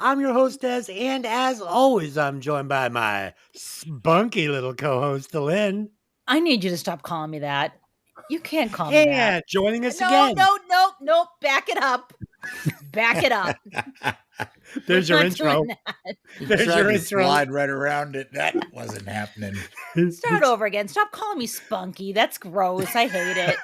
I'm your hostess, and as always, I'm joined by my spunky little co-host, Lynn. I need you to stop calling me that. You can't call me that. And joining us No, again. No. Back it up. Back it up. There's We're your not intro. doing that. You There's tried your to intro. slide right around it. That wasn't happening. Start over again. Stop calling me spunky. That's gross. I hate it.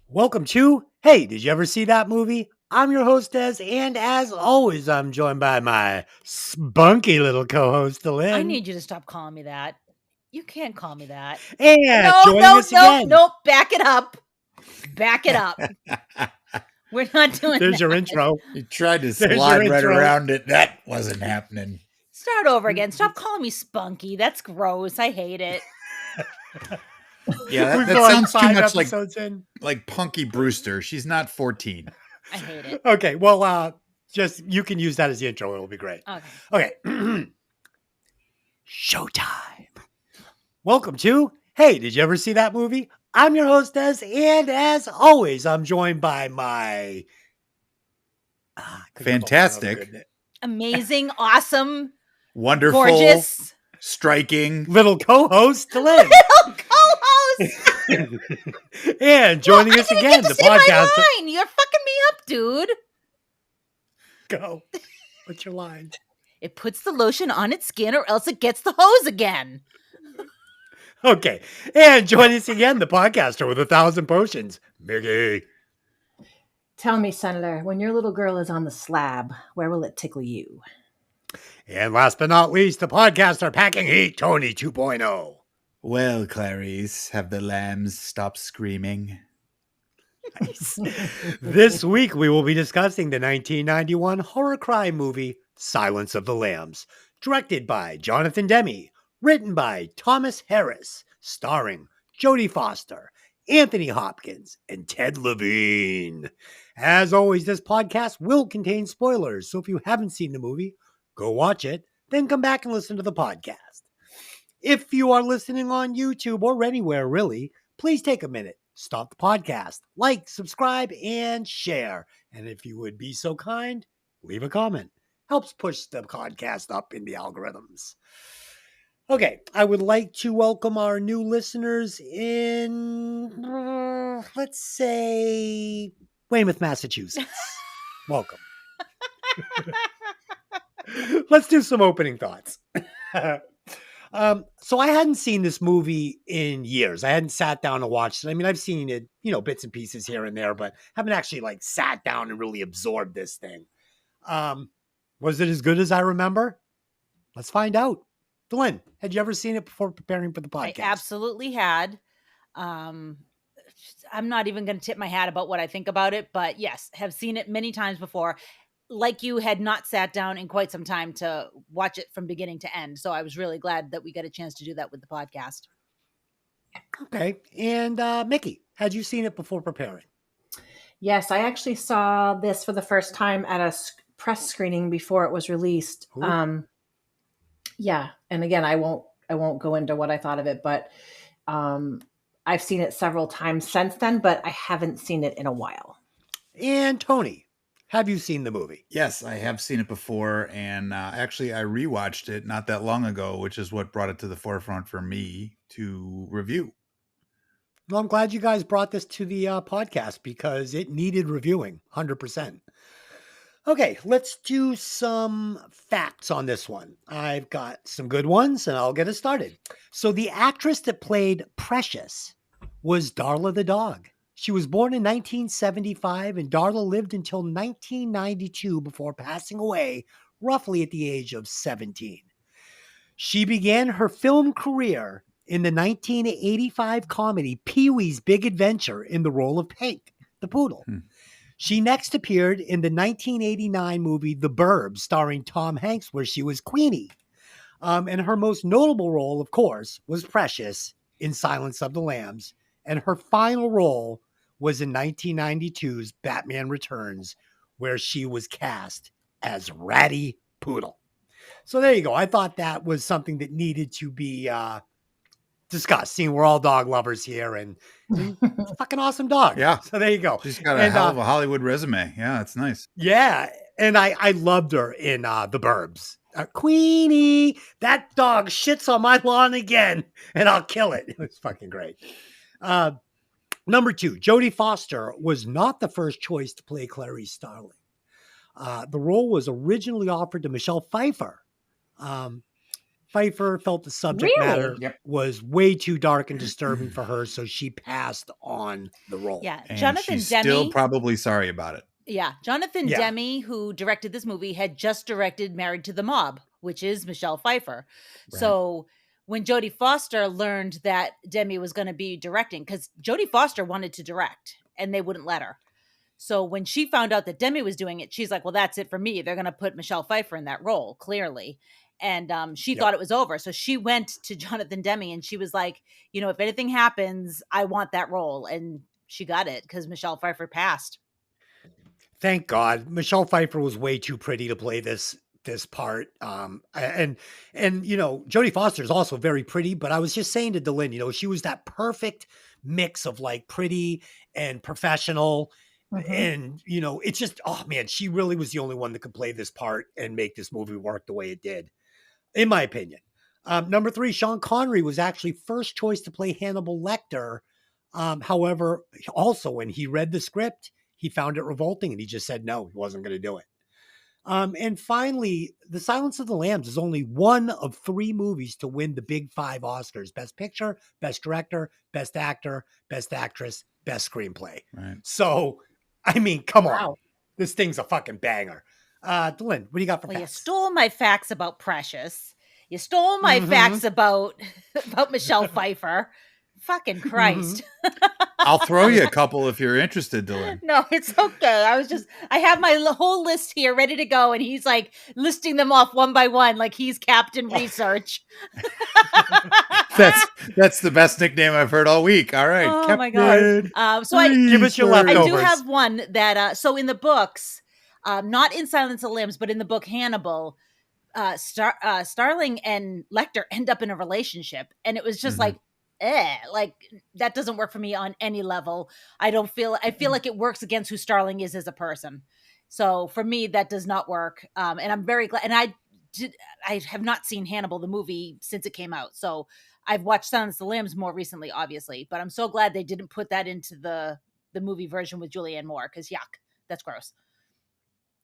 Welcome to Hey, did you ever see that movie? I'm your hostess, and as always, I'm joined by my spunky little co-host, Lynn. I need you to stop calling me that. You can't call me that. And joining us again. No. Back it up. Back it up. We're not doing There's that. your intro. You tried to There's slide your right intro. around it. That wasn't happening. Start over again. Stop calling me spunky. That's gross. I hate it. Yeah, We've that got sounds too 5 much episodes in. like Punky Brewster. She's not 14. I hate it. Okay, well, just you can use that as the intro. It'll be great. Okay. Showtime. Welcome to Hey, did you ever see that movie? I'm your hostess, and as always, I'm joined by my Fantastic. Amazing, awesome, Wonderful, gorgeous striking. little co-host, Lynn. little co-host. And joining us again, the podcast. Line. You're fucking me up, dude. Go. What's your line? It puts the lotion on its skin, or else it gets the hose again. Okay. And joining us again, the podcaster with 1,000 potions, Mikki. Tell me, Senator, when your little girl is on the slab, where will it tickle you? And last but not least, the podcaster packing heat, Tony 2.0. Well, Clarice, have the lambs stopped screaming? Nice. This week, we will be discussing the 1991 horror crime movie, Silence of the Lambs, directed by Jonathan Demme, written by Thomas Harris, starring Jodie Foster, Anthony Hopkins, and Ted Levine. As always, this podcast will contain spoilers, so if you haven't seen the movie, go watch it, then come back and listen to the podcast. If you are listening on YouTube or anywhere, really, please take a minute, stop the podcast, like, subscribe, and share. And if you would be so kind, leave a comment. Helps push the podcast up in the algorithms. Okay, I would like to welcome our new listeners in, let's say, Weymouth, Massachusetts. Welcome. Let's do some opening thoughts. So I hadn't seen this movie in years. I hadn't sat down and watched it. I mean, I've seen it, bits and pieces here and there, but haven't actually sat down and really absorbed this thing. Was it as good as I remember? Let's find out. Lynn, had you ever seen it before preparing for the podcast? I absolutely had. I'm not even going to tip my hat about what I think about it, but yes, have seen it many times before. Like you, had not sat down in quite some time to watch it from beginning to end. So I was really glad that we got a chance to do that with the podcast. Okay. And Mikki, had you seen it before preparing? Yes, I actually saw this for the first time at a press screening before it was released. Yeah, and again, I won't go into what I thought of it, but I've seen it several times since then, but I haven't seen it in a while. And Tony, have you seen the movie? Yes, I have seen it before, and actually I rewatched it not that long ago, which is what brought it to the forefront for me to review. Well, I'm glad you guys brought this to the podcast because it needed reviewing, 100%. Okay, let's do some facts on this one. I've got some good ones, and I'll get us started. So the actress that played Precious was Darla the dog. She was born in 1975, and Darla lived until 1992 before passing away, roughly at the age of 17. She began her film career in the 1985 comedy Pee-wee's Big Adventure in the role of Pink, the poodle. She next appeared in the 1989 movie The Burbs, starring Tom Hanks, where she was Queenie. And her most notable role, of course, was Precious in Silence of the Lambs. And her final role was in 1992's Batman Returns, where she was cast as Ratty Poodle. So there you go. I thought that was something that needed to be discussed. Seeing we're all dog lovers here, and fucking awesome dog. Yeah. So there you go. She's got a And hell of a Hollywood resume. Yeah, it's nice. yeah, and I loved her in The Burbs. Queenie, that dog shits on my lawn again, and I'll kill it. It was fucking great. Number 2, Jodie Foster was not the first choice to play Clarice Starling. The role was originally offered to Michelle Pfeiffer. Pfeiffer felt the subject matter was way too dark and disturbing for her, so she passed on the role. Yeah, And Jonathan she's Demme. still probably sorry about it. Yeah, Jonathan Yeah. Demme, who directed this movie, had just directed Married to the Mob, which is Michelle Pfeiffer. So when Jodie Foster learned that Demme was going to be directing, because Jodie Foster wanted to direct and they wouldn't let her. So when she found out that Demme was doing it, she's like, well, that's it for me. They're going to put Michelle Pfeiffer in that role, clearly. And she thought it was over. So she went to Jonathan Demme and she was like, you know, if anything happens, I want that role. And she got it because Michelle Pfeiffer passed. Thank God. Michelle Pfeiffer was way too pretty to play this part. And you know, Jodie Foster is also very pretty, but I was just saying to Delyn, you know, she was that perfect mix of like pretty and professional. And, you know, it's just, oh man, she really was the only one that could play this part and make this movie work the way it did, in my opinion. Number 3, Sean Connery was actually first choice to play Hannibal Lecter. However, also when he read the script, he found it revolting and he just said no, he wasn't going to do it. And finally, The Silence of the Lambs is only one of 3 movies to win the big 5 Oscars: Best Picture, Best Director, Best Actor, Best Actress, Best Screenplay. Right. So, I mean, come on. This thing's a fucking banger. Delyn, what do you got for facts? You stole my facts about Precious. You stole my facts about Michelle Pfeiffer. Fucking Christ. I'll throw you a couple if you're interested, Dylan. No, it's okay. I have my whole list here ready to go, and he's like listing them off one by one, like he's Captain Research. That's the best nickname I've heard all week. All right. Oh Captain my God. So give us your I leftovers. do have one that, so in the books, not in Silence of the Lambs, but in the book Hannibal, Starling and Lecter end up in a relationship, and it was just like that doesn't work for me on any level. I feel like it works against who Starling is as a person. So for me, that does not work. And I'm very glad. And I have not seen Hannibal, the movie, since it came out. So I've watched Silence of the Lambs more recently, obviously, but I'm so glad they didn't put that into the movie version with Julianne Moore. Cause yuck, that's gross.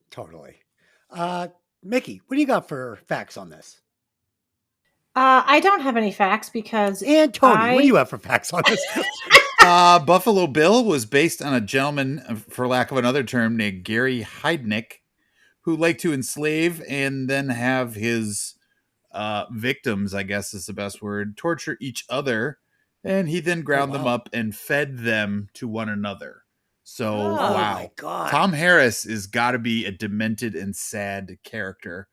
Totally. Mikki, what do you got for facts on this? I don't have any facts because And Tony, what do you have for facts on this? Buffalo Bill was based on a gentleman, for lack of another term, named Gary Heidnik, who liked to enslave and then have his victims, I guess is the best word, torture each other. And he then ground them up and fed them to one another. So, wow. My God. Tom Harris has got to be a demented and sad character,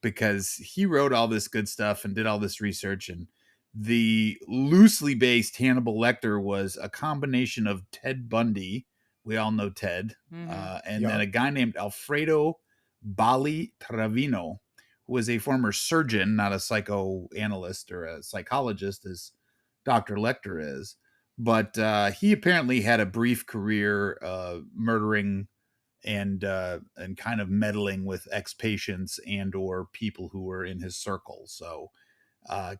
because he wrote all this good stuff and did all this research. And the loosely based Hannibal Lecter was a combination of Ted Bundy. We all know Ted. And then a guy named Alfredo Bali Trevino, who was a former surgeon, not a psychoanalyst or a psychologist as Dr. Lecter is. But he apparently had a brief career murdering and kind of meddling with ex-patients and or people who were in his circle. So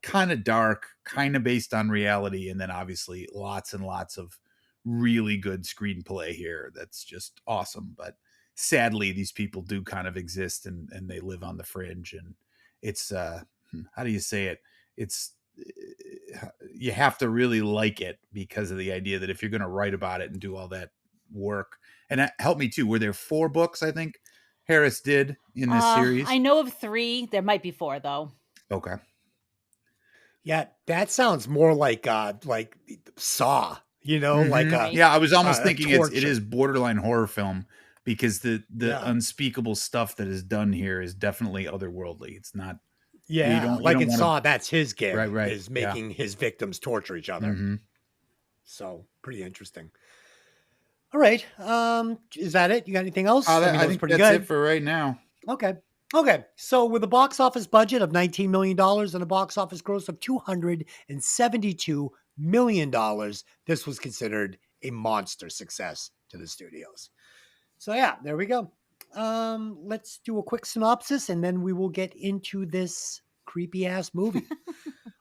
kind of dark, kind of based on reality, and then obviously lots and lots of really good screenplay here that's just awesome. But sadly, these people do kind of exist and they live on the fringe. And it's, how do you say it? It's, you have to really like it because of the idea that if you're going to write about it and do all that work, and help me too, were there 4 books I think Harris did in this series? I know of 3. There might be 4 though. Okay. Yeah, that sounds more like Saw, you know, like yeah, I was almost thinking it torture. is borderline horror film, because the unspeakable stuff that is done here is definitely otherworldly. It's not. Yeah, like in Saw, that's his gig, right, is making his victims torture each other. So pretty interesting. All right, is that it? You got anything else? I think pretty that's good it for right now. Okay. Okay, so with a box office budget of $19 million and a box office gross of $272 million, this was considered a monster success to the studios. So yeah, there we go. Let's do a quick synopsis and then we will get into this creepy ass movie.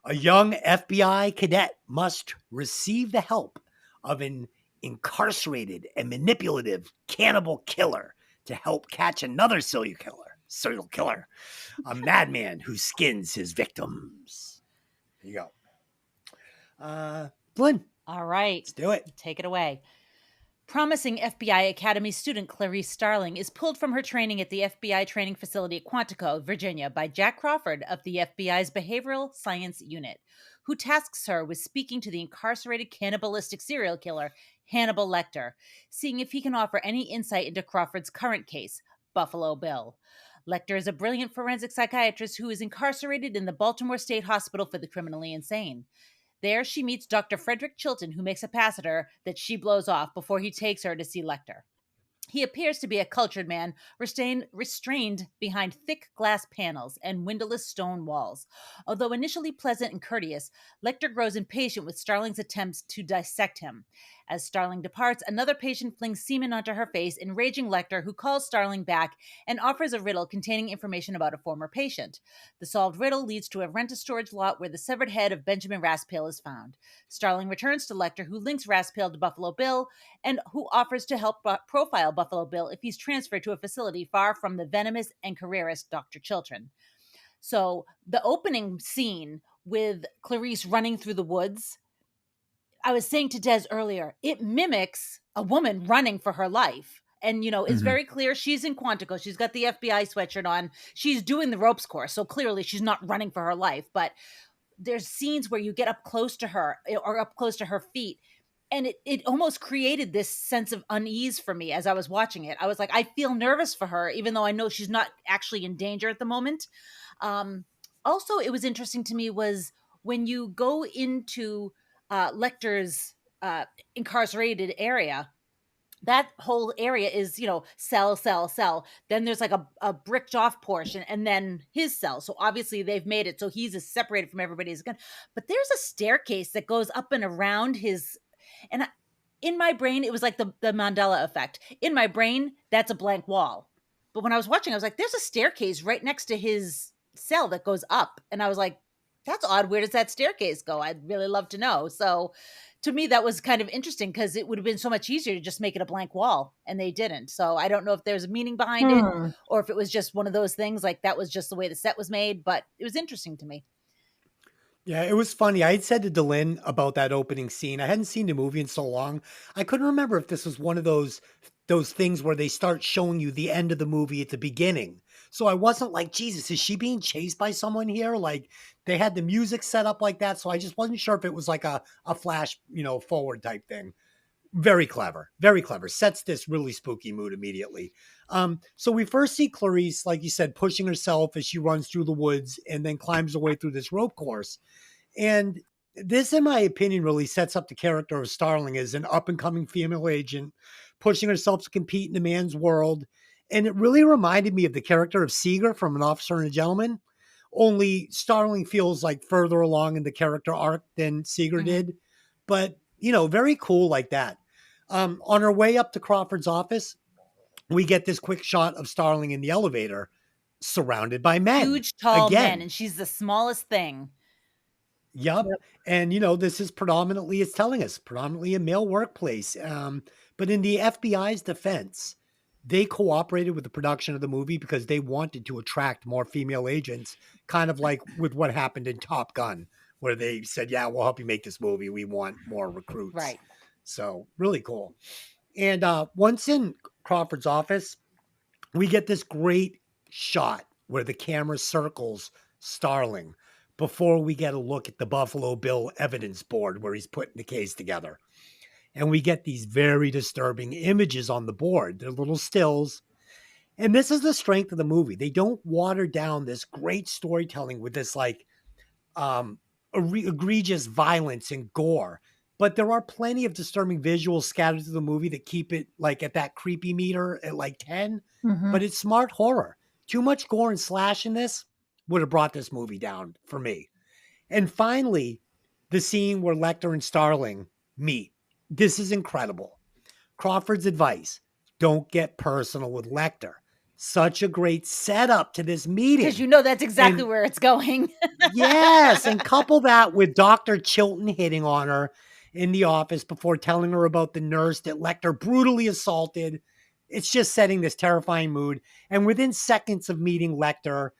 A young FBI cadet must receive the help of an incarcerated and manipulative cannibal killer to help catch another serial killer, a madman who skins his victims. There you go. Blynn, All right. let's do it. Take it away. Promising FBI Academy student Clarice Starling is pulled from her training at the FBI training facility at Quantico, Virginia, by Jack Crawford of the FBI's Behavioral Science Unit, who tasks her with speaking to the incarcerated cannibalistic serial killer, Hannibal Lecter, seeing if he can offer any insight into Crawford's current case, Buffalo Bill. Lecter is a brilliant forensic psychiatrist who is incarcerated in the Baltimore State Hospital for the Criminally Insane. There, she meets Dr. Frederick Chilton, who makes a pass at her that she blows off before he takes her to see Lecter. He appears to be a cultured man, restrained behind thick glass panels and windowless stone walls. Although initially pleasant and courteous, Lecter grows impatient with Starling's attempts to dissect him. As Starling departs, another patient flings semen onto her face, enraging Lecter, who calls Starling back and offers a riddle containing information about a former patient. The solved riddle leads to a rent-a-storage lot where the severed head of Benjamin Raspail is found. Starling returns to Lecter, who links Raspail to Buffalo Bill, and who offers to help profile Buffalo Bill if he's transferred to a facility far from the venomous and careerist Dr. Chilton. So the opening scene with Clarice running through the woods, I was saying to Des earlier, it mimics a woman running for her life. And, it's very clear she's in Quantico. She's got the FBI sweatshirt on. She's doing the ropes course. So clearly she's not running for her life. But there's scenes where you get up close to her or up close to her feet. And it almost created this sense of unease for me as I was watching it. I was like, I feel nervous for her, even though I know she's not actually in danger at the moment. Also, it was interesting to me was when you go into Lecter's incarcerated area, that whole area is, cell. Then there's like a bricked off portion and then his cell. So obviously they've made it so he's as separated from everybody as he can. But there's a staircase that goes up and around his, and in my brain, it was like the Mandela effect. In my brain, that's a blank wall. But when I was watching, I was like, there's a staircase right next to his cell that goes up. And I was like, that's odd. Where does that staircase go? I'd really love to know. So to me, that was kind of interesting because it would have been so much easier to just make it a blank wall, and they didn't. So I don't know if there's a meaning behind it or if it was just one of those things like that was just the way the set was made, but it was interesting to me. Yeah, it was funny. I had said to Delynn about that opening scene. I hadn't seen the movie in so long. I couldn't remember if this was one of those things where they start showing you the end of the movie at the beginning. So I wasn't like, Jesus, is she being chased by someone here? Like they had the music set up like that. So I just wasn't sure if it was like a flash, forward type thing. Very clever. Very clever. Sets this really spooky mood immediately. So we first see Clarice, like you said, pushing herself as she runs through the woods and then climbs her way through this rope course. And this, in my opinion, really sets up the character of Starling as an up-and-coming female agent, pushing herself to compete in a man's world. And it really reminded me of the character of Seeger from An Officer and a Gentleman, only Starling feels like further along in the character arc than Seeger did. But, very cool like that. On her way up to Crawford's office, we get this quick shot of Starling in the elevator surrounded by men. Huge, tall men, and she's the smallest thing. Yep. And, this is it's telling us, predominantly a male workplace. But in the FBI's defense, they cooperated with the production of the movie because they wanted to attract more female agents, kind of like with what happened in Top Gun, where they said, yeah, we'll help you make this movie. We want more recruits. Right. So really cool. And once in Crawford's office, we get this great shot where the camera circles Starling before we get a look at the Buffalo Bill evidence board where he's putting the case together. And we get these very disturbing images on the board. They're little stills. And this is the strength of the movie. They don't water down this great storytelling with this egregious violence and gore. But there are plenty of disturbing visuals scattered through the movie that keep it like at that creepy meter at like 10. But it's smart horror Too much gore and slash in this would have brought this movie down for me. And finally, the scene where Lecter and Starling meet. This is incredible. Crawford's advice: don't get personal with Lecter. Such a great setup to this meeting. Because you know that's exactly where it's going. Yes, and couple that with Dr. Chilton hitting on her in the office before telling her about the nurse that Lecter brutally assaulted. It's just setting this terrifying mood. And within seconds of meeting Lecter,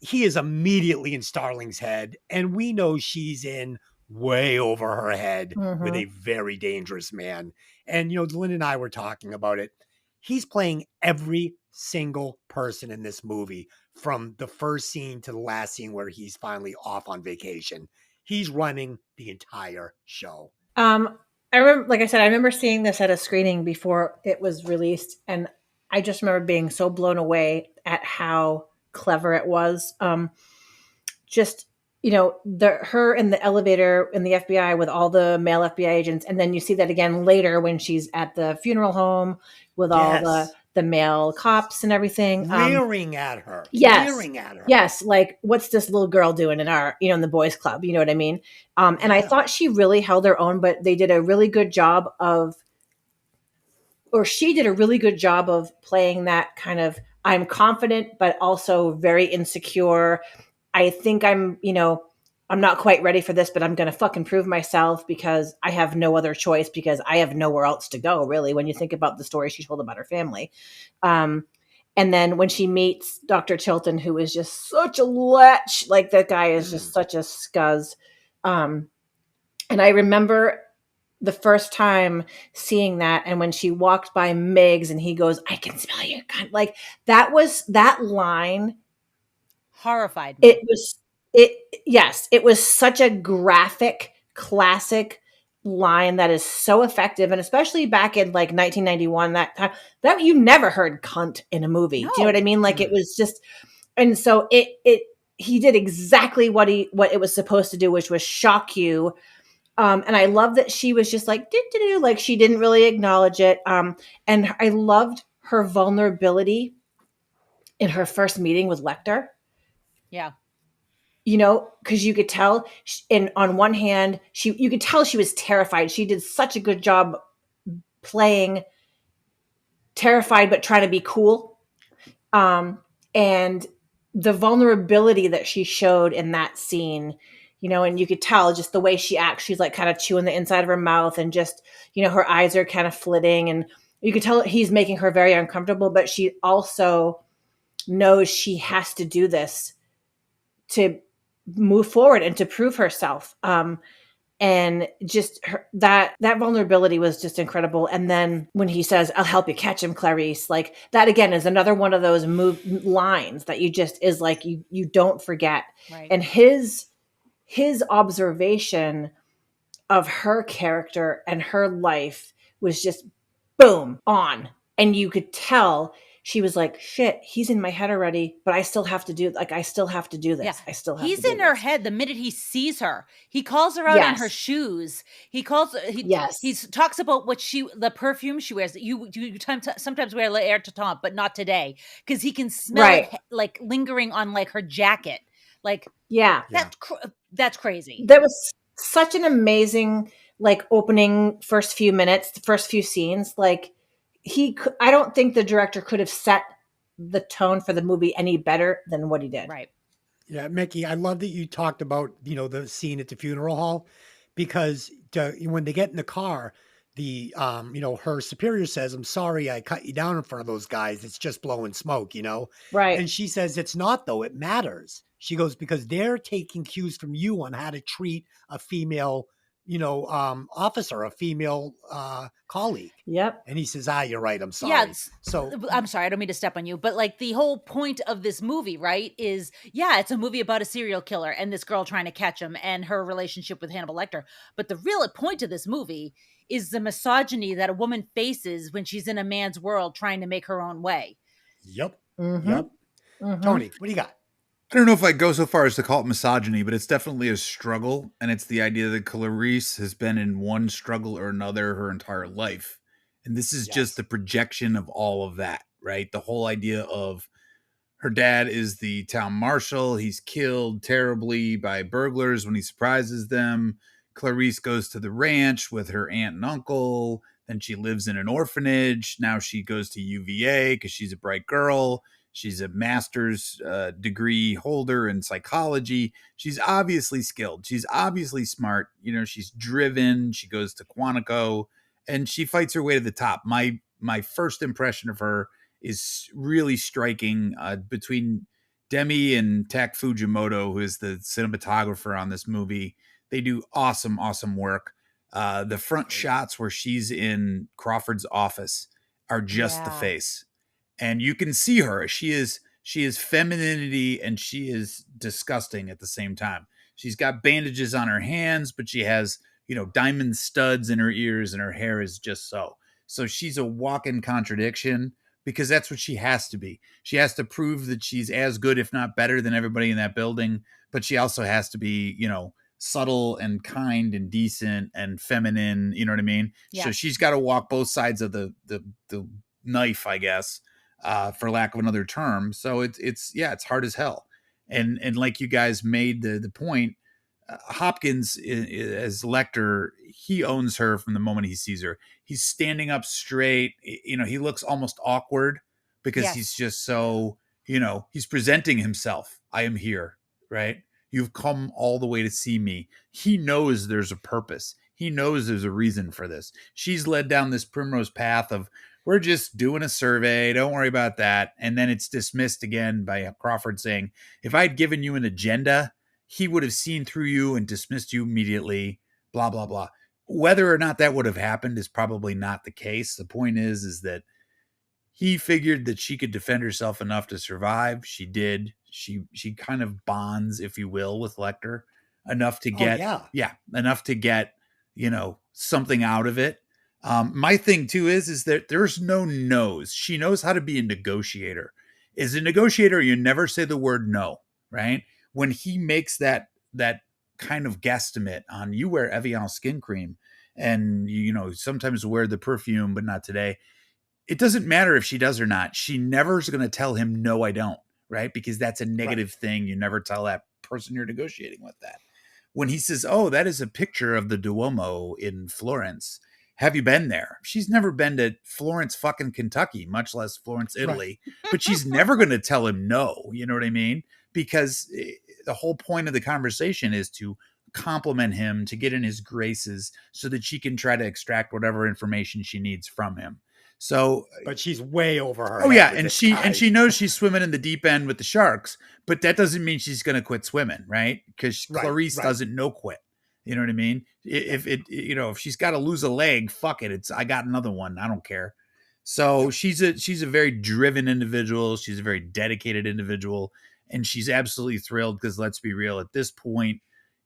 he is immediately in Starling's head. And we know she's in way over her head with a very dangerous man. And, Lynn and I were talking about it. He's playing every single person in this movie, from the first scene to the last scene where he's finally off on vacation. He's running the entire show. I remember, like I said, I remember seeing this at a screening before it was released, and I just remember being so blown away at how clever it was. Just, her in the elevator in the FBI with all the male FBI agents, and then you see that again later when she's at the funeral home with all the male cops and everything. Leering at her. Yes. Leering at her. Yes. Like, what's this little girl doing in our, in the boys club? You know what I mean? And I thought she really held her own, but they did a really good job she did a really good job of playing that kind of, I'm confident, but also very insecure. I think I'm not quite ready for this, but I'm going to fucking prove myself because I have no other choice, because I have nowhere else to go, really, when you think about the story she told about her family. And then when she meets Dr. Chilton, who is just such a lech, like that guy is just such a scuzz. And I remember the first time seeing that, and when she walked by Miggs and he goes, "I can smell your gun." Like, that line horrified me. It was such a graphic, classic line that is so effective. And especially back in like 1991, that time, that you never heard cunt in a movie. No. Do you know what I mean? Like, it was just, and so he did exactly what it was supposed to do, which was shock you. And I love that she was just like, like she didn't really acknowledge it. And I loved her vulnerability in her first meeting with Lecter. Yeah. Because you could tell, on one hand, you could tell she was terrified. She did such a good job playing terrified, but trying to be cool. And the vulnerability that she showed in that scene, and you could tell just the way she acts, she's like kind of chewing the inside of her mouth, and just, her eyes are kind of flitting, and you could tell he's making her very uncomfortable, but she also knows she has to do this to move forward and to prove herself. And just that vulnerability was just incredible. And then when he says, "I'll help you catch him, Clarice," like that again is another one of those lines that you just is like, you don't forget. Right. And his observation of her character and her life was just boom on. And you could tell she was like, shit, he's in my head already, but I still have to do this. Yeah. I still have to do He's this. in her head the minute he sees her. He calls her out on her shoes. He talks about the perfume she wears. You sometimes wear L'air de Temps, but not today, because he can smell it like lingering on like her jacket. Like, that's crazy. That was such an amazing like opening first few minutes, the first few scenes. Like, I don't think the director could have set the tone for the movie any better than what he did. Right. Yeah, Mikki, I love that you talked about, the scene at the funeral hall, because when they get in the car, her superior says, "I'm sorry I cut you down in front of those guys. It's just blowing smoke, Right. And she says, "It's not, though. It matters." She goes, "Because they're taking cues from you on how to treat a female officer, a female colleague." Yep. And he says, "You're right. I'm sorry." Yeah, so I'm sorry, I don't mean to step on you, but like the whole point of this movie, right, is it's a movie about a serial killer and this girl trying to catch him and her relationship with Hannibal Lecter. But the real point of this movie is the misogyny that a woman faces when she's in a man's world trying to make her own way. Yep. Mm-hmm. Yep. Mm-hmm. Tony, what do you got? I don't know if I'd go so far as to call it misogyny, but it's definitely a struggle. And it's the idea that Clarice has been in one struggle or another her entire life. And this is just the projection of all of that, right? The whole idea of Her dad is the town marshal. He's killed terribly by burglars when he surprises them. Clarice goes to the ranch with her aunt and uncle. Then she lives in an orphanage. Now she goes to UVA because she's a bright girl. She's a master's degree holder in psychology. She's obviously skilled. She's obviously smart. You know, she's driven. She goes to Quantico and she fights her way to the top. My first impression of her is really striking between Demi and Tak Fujimoto, who is the cinematographer on this movie. They do awesome work. The front shots where she's in Crawford's office are just the face. And you can see her. She is femininity and she is disgusting at the same time. She's got bandages on her hands, but she has, you know, diamond studs in her ears and her hair is just so. So she's a walk-in contradiction because that's what she has to be. She has to prove that she's as good, if not better, than everybody in that building. But she also has to be, you know, subtle and kind and decent and feminine. You know what I mean? Yeah. So she's got to walk both sides of the knife, I guess, for lack of another term. So it's hard as hell. And like you guys made the point, Hopkins as Lecter, he owns her from the moment he sees her. He's standing up straight. You know, he looks almost awkward because he's just so, you know, he's presenting himself. I am here, right? You've come all the way to see me. He knows there's a purpose. He knows there's a reason for this. She's led down this primrose path of, we're just doing a survey. Don't worry about that. And then it's dismissed again by Crawford saying, if I'd given you an agenda, he would have seen through you and dismissed you immediately, blah, blah, blah. Whether or not that would have happened is probably not the case. The point is that he figured that she could defend herself enough to survive. She did. She kind of bonds, if you will, with Lecter enough to get, enough to get, you know, something out of it. My thing too is that there's no no's. She knows how to be a negotiator. As a negotiator, you never say the word no, right? When he makes that kind of guesstimate on, you wear Evian skin cream and, you know, sometimes wear the perfume, but not today. It doesn't matter if she does or not. She never is going to tell him, no, I don't, right? Because that's a negative thing. You never tell that person you're negotiating with that. When he says, oh, that is a picture of the Duomo in Florence. Have you been there? She's never been to Florence, fucking Kentucky, much less Florence, Italy. Right. But she's never going to tell him no. You know what I mean? Because the whole point of the conversation is to compliment him, to get in his graces so that she can try to extract whatever information she needs from him. So, but she's way over her. Oh yeah, and she knows she's swimming in the deep end with the sharks, but that doesn't mean she's going to quit swimming, right? Because Clarice doesn't know quit. You know what I mean? If she's got to lose a leg, fuck it. I got another one. I don't care. So she's a very driven individual. She's a very dedicated individual, and she's absolutely thrilled because, let's be real, at this point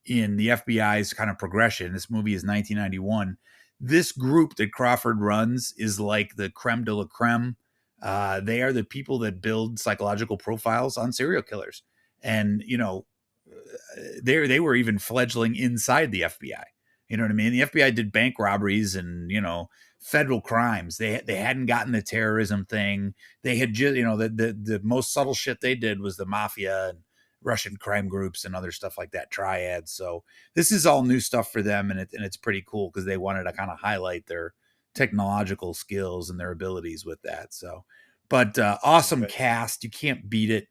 in the FBI's kind of progression, this movie is 1991. This group that Crawford runs is like the creme de la creme. They are the people that build psychological profiles on serial killers. And, you know, they were even fledgling inside the FBI. You know what I mean? The FBI did bank robberies and, you know, federal crimes. They hadn't gotten the terrorism thing. They had just, you know, the most subtle shit they did was the mafia and Russian crime groups and other stuff like that, triads. So this is all new stuff for them, and it's pretty cool because they wanted to kind of highlight their technological skills and their abilities with that. So, but awesome cast, you can't beat it.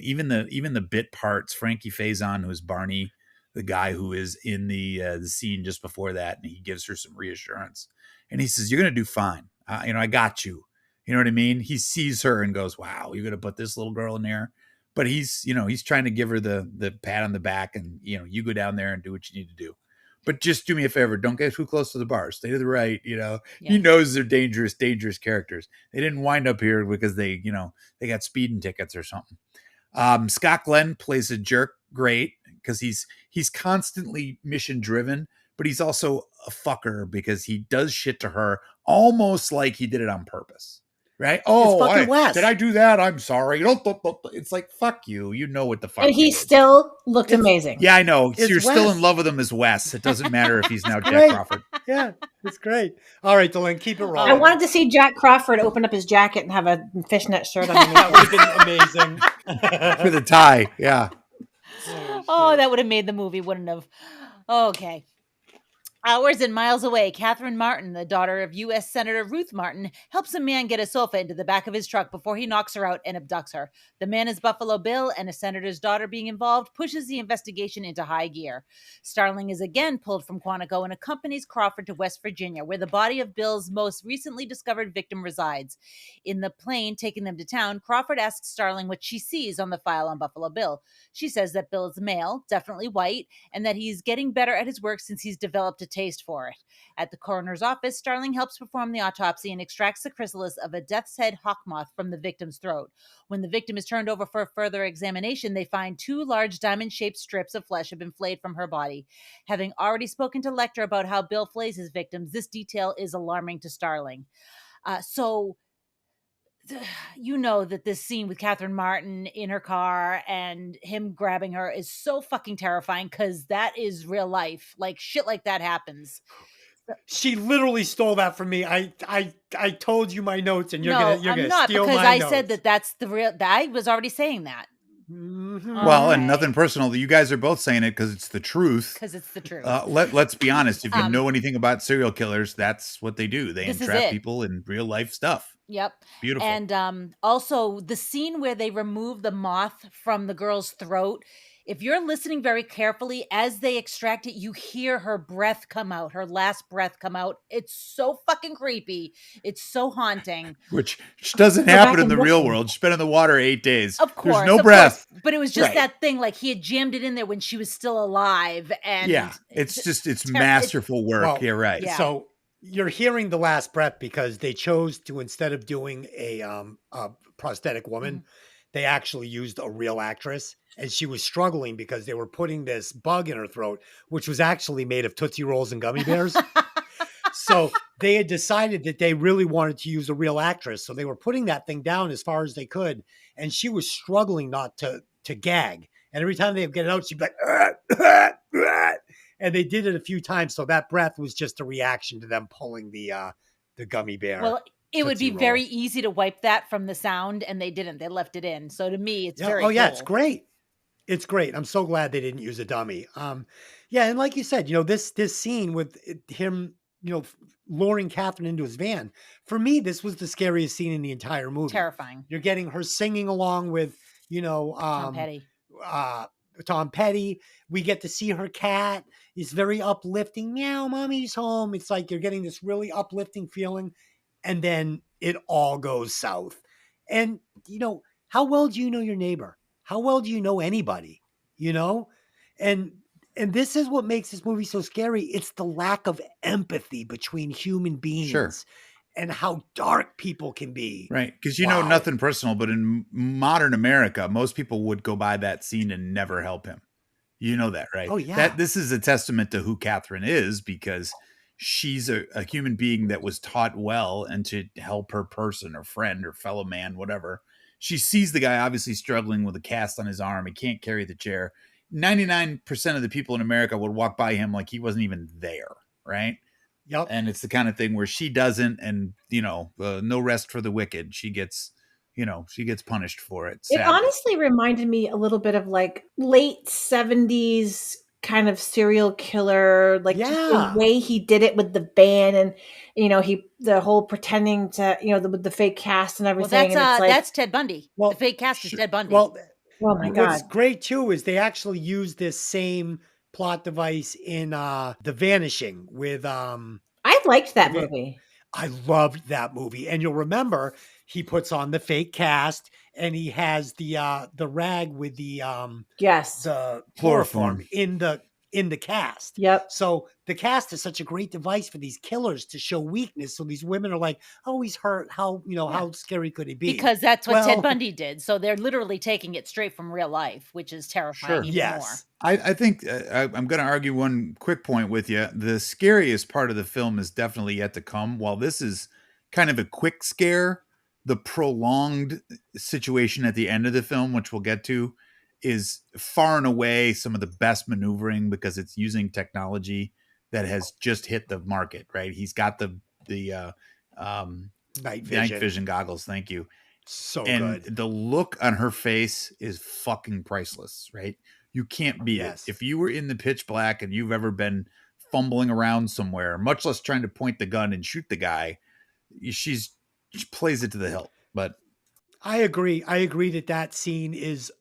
Even the bit parts, Frankie Faison, who's Barney, the guy who is in the scene just before that, and he gives her some reassurance, and he says, "You're gonna do fine. You know, I got you." You know what I mean? He sees her and goes, "Wow, you're gonna put this little girl in there." But he's trying to give her the pat on the back and, you know, you go down there and do what you need to do. But just do me a favor. Don't get too close to the bar. Stay to the right. You know, He knows they're dangerous characters. They didn't wind up here because they got speeding tickets or something. Scott Glenn plays a jerk great because he's constantly mission driven, but he's also a fucker because he does shit to her almost like he did it on purpose. Right? Oh, did I do that? I'm sorry. It's like, fuck you. You know what the fuck. And he still looked amazing. Yeah, I know. You're still in love with him as Wes. It doesn't matter if he's now Jack Crawford. Yeah, it's great. All right, Delenn, keep it I rolling. wanted to see Jack Crawford open up his jacket and have a fishnet shirt underneath. That would have been amazing. For the tie. Yeah. Oh, shit. that would have made the movie, wouldn't have? Okay. Hours and miles away, Catherine Martin, the daughter of U.S. Senator Ruth Martin, helps a man get a sofa into the back of his truck before he knocks her out and abducts her. The man is Buffalo Bill, and a senator's daughter being involved pushes the investigation into high gear. Starling is again pulled from Quantico and accompanies Crawford to West Virginia, where the body of Bill's most recently discovered victim resides. In the plane taking them to town, Crawford asks Starling what she sees on the file on Buffalo Bill. She says that Bill is male, definitely white, and that he's getting better at his work since he's developed a taste for it. At the coroner's office, Starling helps perform the autopsy and extracts the chrysalis of a death's head hawk moth from the victim's throat. When the victim is turned over for further examination, they find 2 large diamond-shaped strips of flesh have been flayed from her body. Having already spoken to Lecter about how Bill flays his victims, this detail is alarming to Starling. You know that this scene with Catherine Martin in her car and him grabbing her is so fucking terrifying because that is real life. Like, shit like that happens. She literally stole that from me. I told you my notes, and you're No, gonna I'm not, steal because my I notes. said that that's the real. I was already saying that Mhm. Well, and Okay. nothing personal. You guys are both saying it because it's the truth. because it's the truth. Let's be honest. If you Um, know anything about serial killers, that's what they do. They This is entrap it. people in real life stuff. Yep. Beautiful. And also the scene where they remove the moth from the girl's throat. If you're listening very carefully, as they extract it, you hear her breath come out, her last breath come out. It's so fucking creepy. It's so haunting. Which doesn't Go back happen in and the real listen. world. She's been in the water 8 days. Of course. There's no of breath. course. But it was just Right. that thing, like he had jammed it in there when she was still alive. And Yeah. It's it's masterful work. Well, You're right. yeah. So you're hearing the last breath because they chose to, instead of doing a prosthetic woman, they actually used a real actress, and she was struggling because they were putting this bug in her throat, which was actually made of Tootsie Rolls and gummy bears. So they had decided that they really wanted to use a real actress, so they were putting that thing down as far as they could, and she was struggling not to gag. And every time they would get it out, she'd be like, and they did it a few times. So that breath was just a reaction to them pulling the gummy bear. Well, it would be Tootsie very Roll. easy to wipe that from the sound, and they didn't. They left it in. So to me, it's Yeah. very Oh yeah, cool. it's great. It's great. I'm so glad they didn't use a dummy. Yeah, and like you said, this scene with him, luring Catherine into his van. For me, this was the scariest scene in the entire movie. Terrifying. You're getting her singing along with, Tom Petty. Tom Petty. We get to see her cat. It's very uplifting. Meow, mommy's home. It's like you're getting this really uplifting feeling, and then it all goes south. And how well do you know your neighbor? How well do you know anybody? And this is what makes this movie so scary. It's the lack of empathy between human beings. Sure. And how dark people can be. Right. Because Wow. nothing personal, but in modern America, most people would go by that scene and never help him. You know that, right? Oh, yeah. This is a testament to who Catherine is, because she's a human being that was taught well and to help her person or friend or fellow man, whatever. She sees the guy obviously struggling with a cast on his arm. He can't carry the chair. 99% of the people in America would walk by him like he wasn't even there, right? Yep. And it's the kind of thing where she doesn't, and no rest for the wicked. She gets punished for it. It sadly. honestly reminded me a little bit of like late 70s kind of serial killer, like just Yeah. the way he did it with the band, and the whole pretending to with the fake cast and Well, everything. And it's like, that's Ted Bundy. Well, the fake cast is Ted Bundy. Well, oh my what's God. great too is they actually use this same plot device in The Vanishing with I liked that movie. I loved that movie. And you'll remember he puts on the fake cast and he has the rag with the Yes. the Chloroform. chloroform in the cast. Yep. So the cast is such a great device for these killers to show weakness. So these women are like, oh, he's hurt. How scary could he be? because that's what Well- Ted Bundy did. So they're literally taking it straight from real life, which is terrifying Sure. even Yes. I think I'm going to argue one quick point with you. The scariest part of the film is definitely yet to come. While this is kind of a quick scare, the prolonged situation at the end of the film, which we'll get to, is far and away some of the best maneuvering because it's using technology that has just hit the market, right? He's got the Night night vision. vision goggles. Thank you. So And good. the look on her face is fucking priceless, right? You can't beat Yes. it. If you were in the pitch black and you've ever been fumbling around somewhere, much less trying to point the gun and shoot the guy, she plays it to the hilt. But I agree. I agree that scene is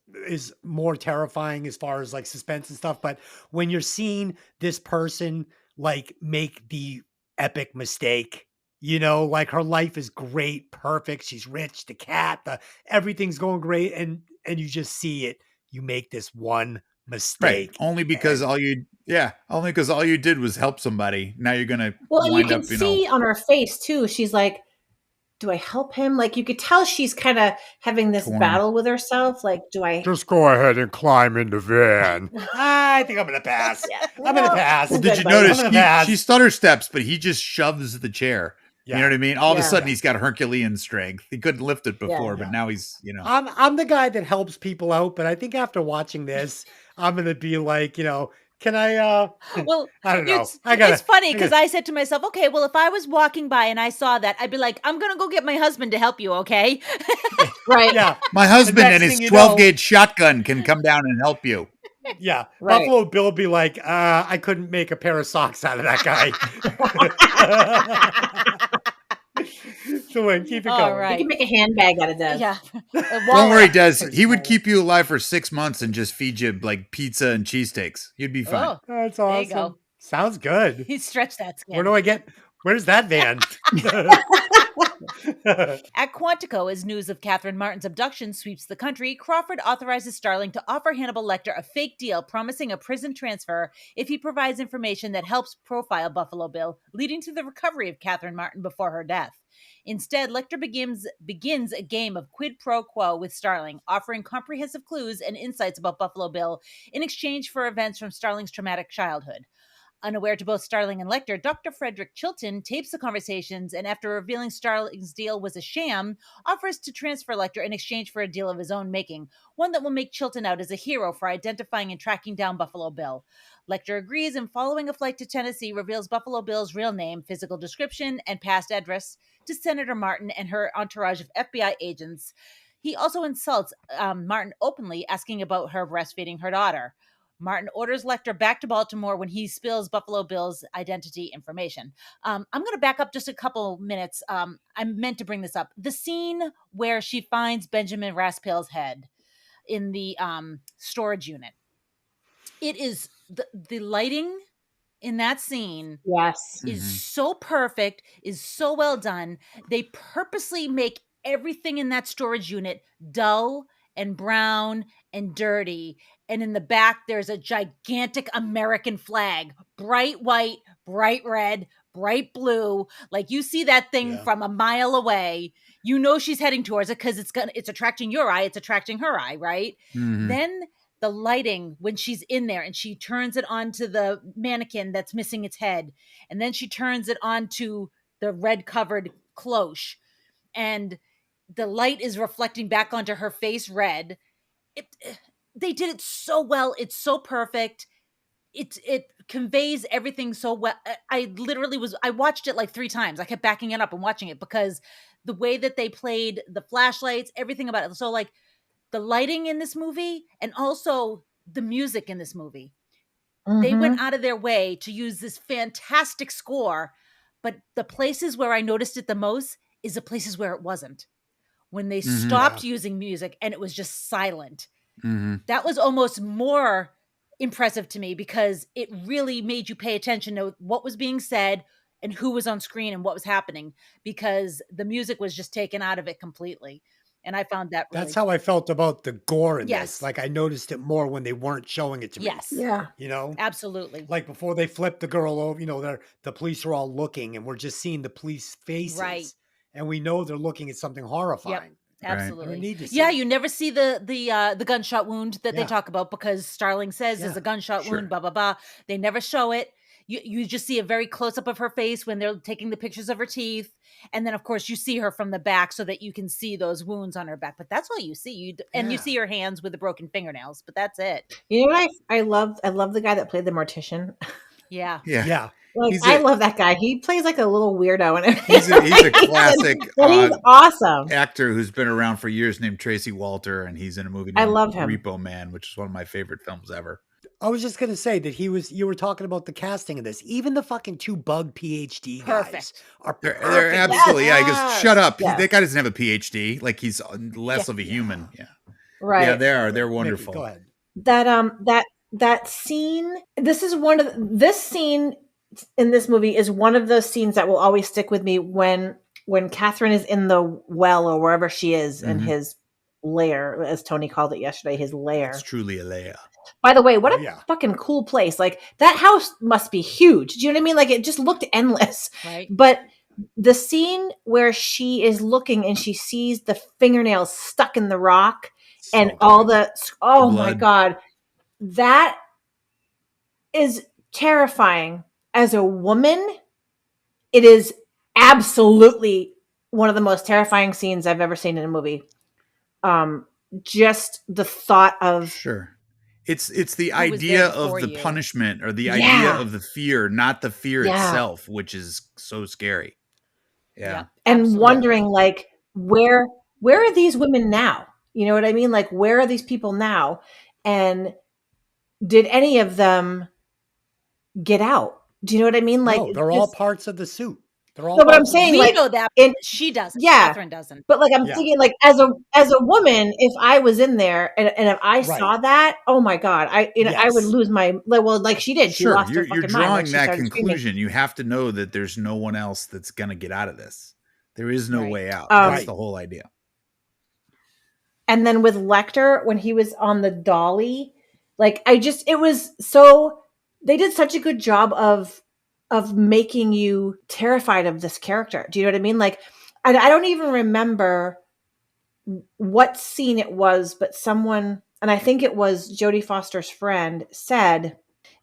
more terrifying as far as like suspense and stuff. But when you're seeing this person like make the epic mistake, like her life is great, perfect. She's rich, the cat, everything's going great, and you just see it. You make this one mistake, only because all you did was help somebody. Now you're gonna Well, and you wind can up, see on her face too. She's like, do I help him? Like you could tell she's kind of having this Torn. battle with herself. Like, do I just go ahead and climb in the van? I think I'm gonna pass. I'm gonna pass. Well, did you notice she stutter steps, but he just shoves the chair. Yeah. You know what I mean? All of a sudden, Yeah. he's got Herculean strength. He couldn't lift it before, but now he's, I'm the guy that helps people out, but I think after watching this, I'm gonna be like, can I? Well, I don't know. It's funny because I said to myself, okay, well, if I was walking by and I saw that, I'd be like, I'm gonna go get my husband to help you, okay? Right. Yeah. My husband and his 12-gauge shotgun can come down and help you. Yeah. Right. Buffalo Bill would be like, I couldn't make a pair of socks out of that guy. So keep it going. All right. You can make a handbag out of that. Yeah. Don't worry, Des. He would keep you alive for 6 months and just feed you like pizza and cheesesteaks. You'd be fine. Oh, That's there awesome. you go. Sounds good. He stretched that skin. Where's that van? At Quantico, as news of Catherine Martin's abduction sweeps the country, Crawford authorizes Starling to offer Hannibal Lecter a fake deal promising a prison transfer if he provides information that helps profile Buffalo Bill, leading to the recovery of Catherine Martin before her death. Instead, Lecter begins a game of quid pro quo with Starling, offering comprehensive clues and insights about Buffalo Bill in exchange for events from Starling's traumatic childhood. Unaware to both Starling and Lecter, Dr. Frederick Chilton tapes the conversations and, after revealing Starling's deal was a sham, offers to transfer Lecter in exchange for a deal of his own making, one that will make Chilton out as a hero for identifying and tracking down Buffalo Bill. Lecter agrees, and following a flight to Tennessee, reveals Buffalo Bill's real name, physical description, and past address to Senator Martin and her entourage of FBI agents. He also insults Martin openly, asking about her breastfeeding her daughter. Martin orders Lecter back to Baltimore when he spills Buffalo Bill's identity information. I'm going to back up just a couple minutes. I meant to bring this up. The scene where she finds Benjamin Raspale's head in the storage unit. It is the lighting in that scene is so perfect, is so well done. They purposely make everything in that storage unit dull and brown and dirty. And in the back, there's a gigantic American flag, bright white, bright red, bright blue. Like you see that thing from a mile away. You know she's heading towards it because it's attracting your eye. It's attracting her eye, right? Mm-hmm. Then the lighting when she's in there and she turns it onto the mannequin that's missing its head. And then she turns it onto the red covered cloche. And the light is reflecting back onto her face red. They did it so well. It's so perfect. It conveys everything so well. I watched it like 3 times. I kept backing it up and watching it because the way that they played the flashlights, everything about it. So like the lighting in this movie and also the music in this movie, they went out of their way to use this fantastic score. But the places where I noticed it the most is the places where it wasn't. When they stopped using music and it was just silent. That was almost more impressive to me because it really made you pay attention to what was being said and who was on screen and what was happening because the music was just taken out of it completely. And I found that That's how I felt about the gore in Yes. this. Like I noticed it more when they weren't showing it to me. Yes. Yeah. Absolutely. Like before they flipped the girl over, the police are all looking and we're just seeing the police faces. Right. And we know they're looking at something horrifying. Absolutely. We need to see Yeah, it. you never see the gunshot wound that they talk about because Starling says there's a gunshot wound, blah, blah, blah. They never show it. You just see a very close up of her face when they're taking the pictures of her teeth. And then, of course, you see her from the back so that you can see those wounds on her back. But that's all you see. And you see her hands with the broken fingernails. But that's it. You know what I love? I love the guy that played the mortician. Yeah. Yeah. Like, He's I a love that guy. He plays like a little weirdo in it. he's a classic But he's awesome. actor who's been around for years named Tracy Walter, and he's in a movie I named love him. Repo Man, which is one of my favorite films ever. I was just gonna say that you were talking about the casting of this. Even the fucking two bug PhD guys Perfect. are They're perfect. absolutely, yeah. He goes, shut up. Yes. That guy doesn't have a PhD. Like he's less of a human. Yeah. Right. Yeah, they are. They're Mickey, wonderful. go ahead. That scene, this scene in this movie is one of those scenes that will always stick with me when Catherine is in the well or wherever she is in his lair, as Tony called it yesterday, his lair. It's truly a lair. By the way, what a fucking cool place. Like, that house must be huge. Do you know what I mean? Like, it just looked endless. Right. But the scene where she is looking and she sees the fingernails stuck in the rock and all the my God, that is terrifying. As a woman, it is absolutely one of the most terrifying scenes I've ever seen in a movie. Just the thought of it's the idea of the punishment or the idea of the fear, not the fear itself, which is so scary. Yeah. And absolutely. Wondering, like, where are these women now? You know what I mean? Like, where are these people now? And did any of them get out? Do you know what I mean? Like, no, they're all parts of the suit. They're all. No, but I'm saying, we know that she doesn't. Yeah, Catherine doesn't. But like, I'm thinking, like, as a woman, if I was in there and if I saw that, oh my God, I would lose my. Like she did. She lost her fucking mind. You're drawing that conclusion. Screaming. You have to know that there's no one else that's gonna get out of this. There is no way out. That's the whole idea. And then with Lecter, when he was on the dolly, like, it was so. They did such a good job of making you terrified of this character. Do you know what I mean? Like, I don't even remember what scene it was, but someone, and I think it was Jodie Foster's friend, said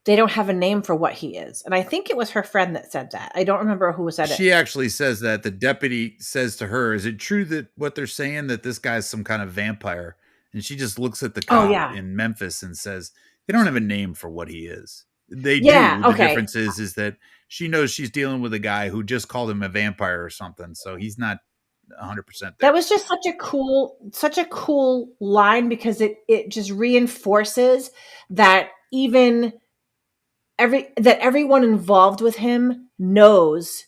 they don't have a name for what he is. And I think it was her friend that said that. I don't remember who said it. She actually says that. The deputy says to her, is it true that what they're saying, that this guy's some kind of vampire? And she just looks at the cop in Memphis and says, they don't have a name for what he is. They do. The difference is that she knows she's dealing with a guy who just called him a vampire or something. So he's not 100% there. That was just such a cool line, because it just reinforces that everyone involved with him knows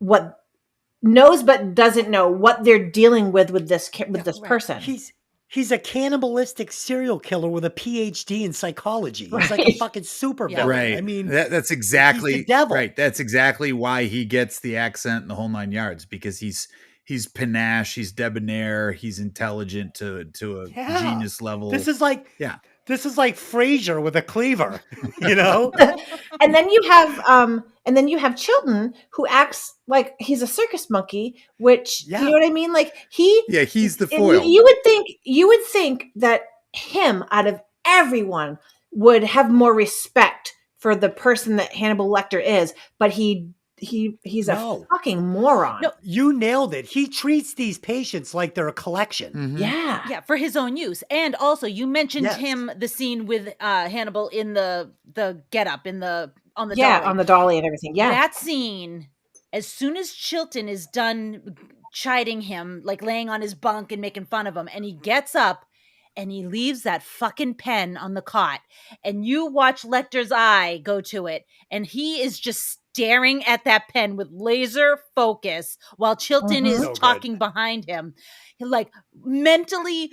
but doesn't know what they're dealing with this person. He's a cannibalistic serial killer with a PhD in psychology. He's like a fucking super villain. Right. I mean, that's exactly he's the devil. Right. That's exactly why he gets the accent and the whole 9 yards, because he's panache, he's debonair, he's intelligent to a genius level. This is like Frasier with a cleaver, you know? And then you have Chilton, who acts like he's a circus monkey, which you know what I mean? Like he's the foil. You would think that him, out of everyone, would have more respect for the person that Hannibal Lecter is, but he's a fucking moron. No, you nailed it. He treats these patients like they're a collection. Mm-hmm. Yeah, for his own use. And also, you mentioned the scene with Hannibal in the getup on the dolly. On the dolly and everything. Yeah, that scene. As soon as Chilton is done chiding him, like laying on his bunk and making fun of him, and he gets up and he leaves that fucking pen on the cot, and you watch Lecter's eye go to it, and he is just staring at that pen with laser focus while Chilton is talking behind him, like mentally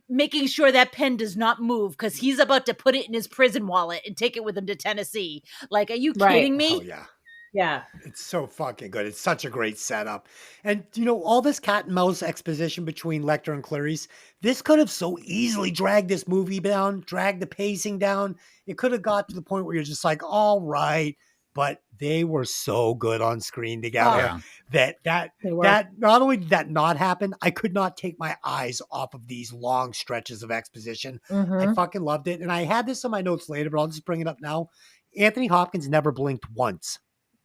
making sure that pen does not move, because he's about to put it in his prison wallet and take it with him to Tennessee. Like, are you kidding me? Oh, yeah. Yeah. It's so fucking good. It's such a great setup. And, you know, all this cat and mouse exposition between Lecter and Clarice, this could have so easily dragged this movie down, dragged the pacing down. It could have got to the point where you're just like, all right. But they were so good on screen together that not only did that not happen, I could not take my eyes off of these long stretches of exposition. I fucking loved it. And I had this on my notes later, but I'll just bring it up now. Anthony Hopkins never blinked once.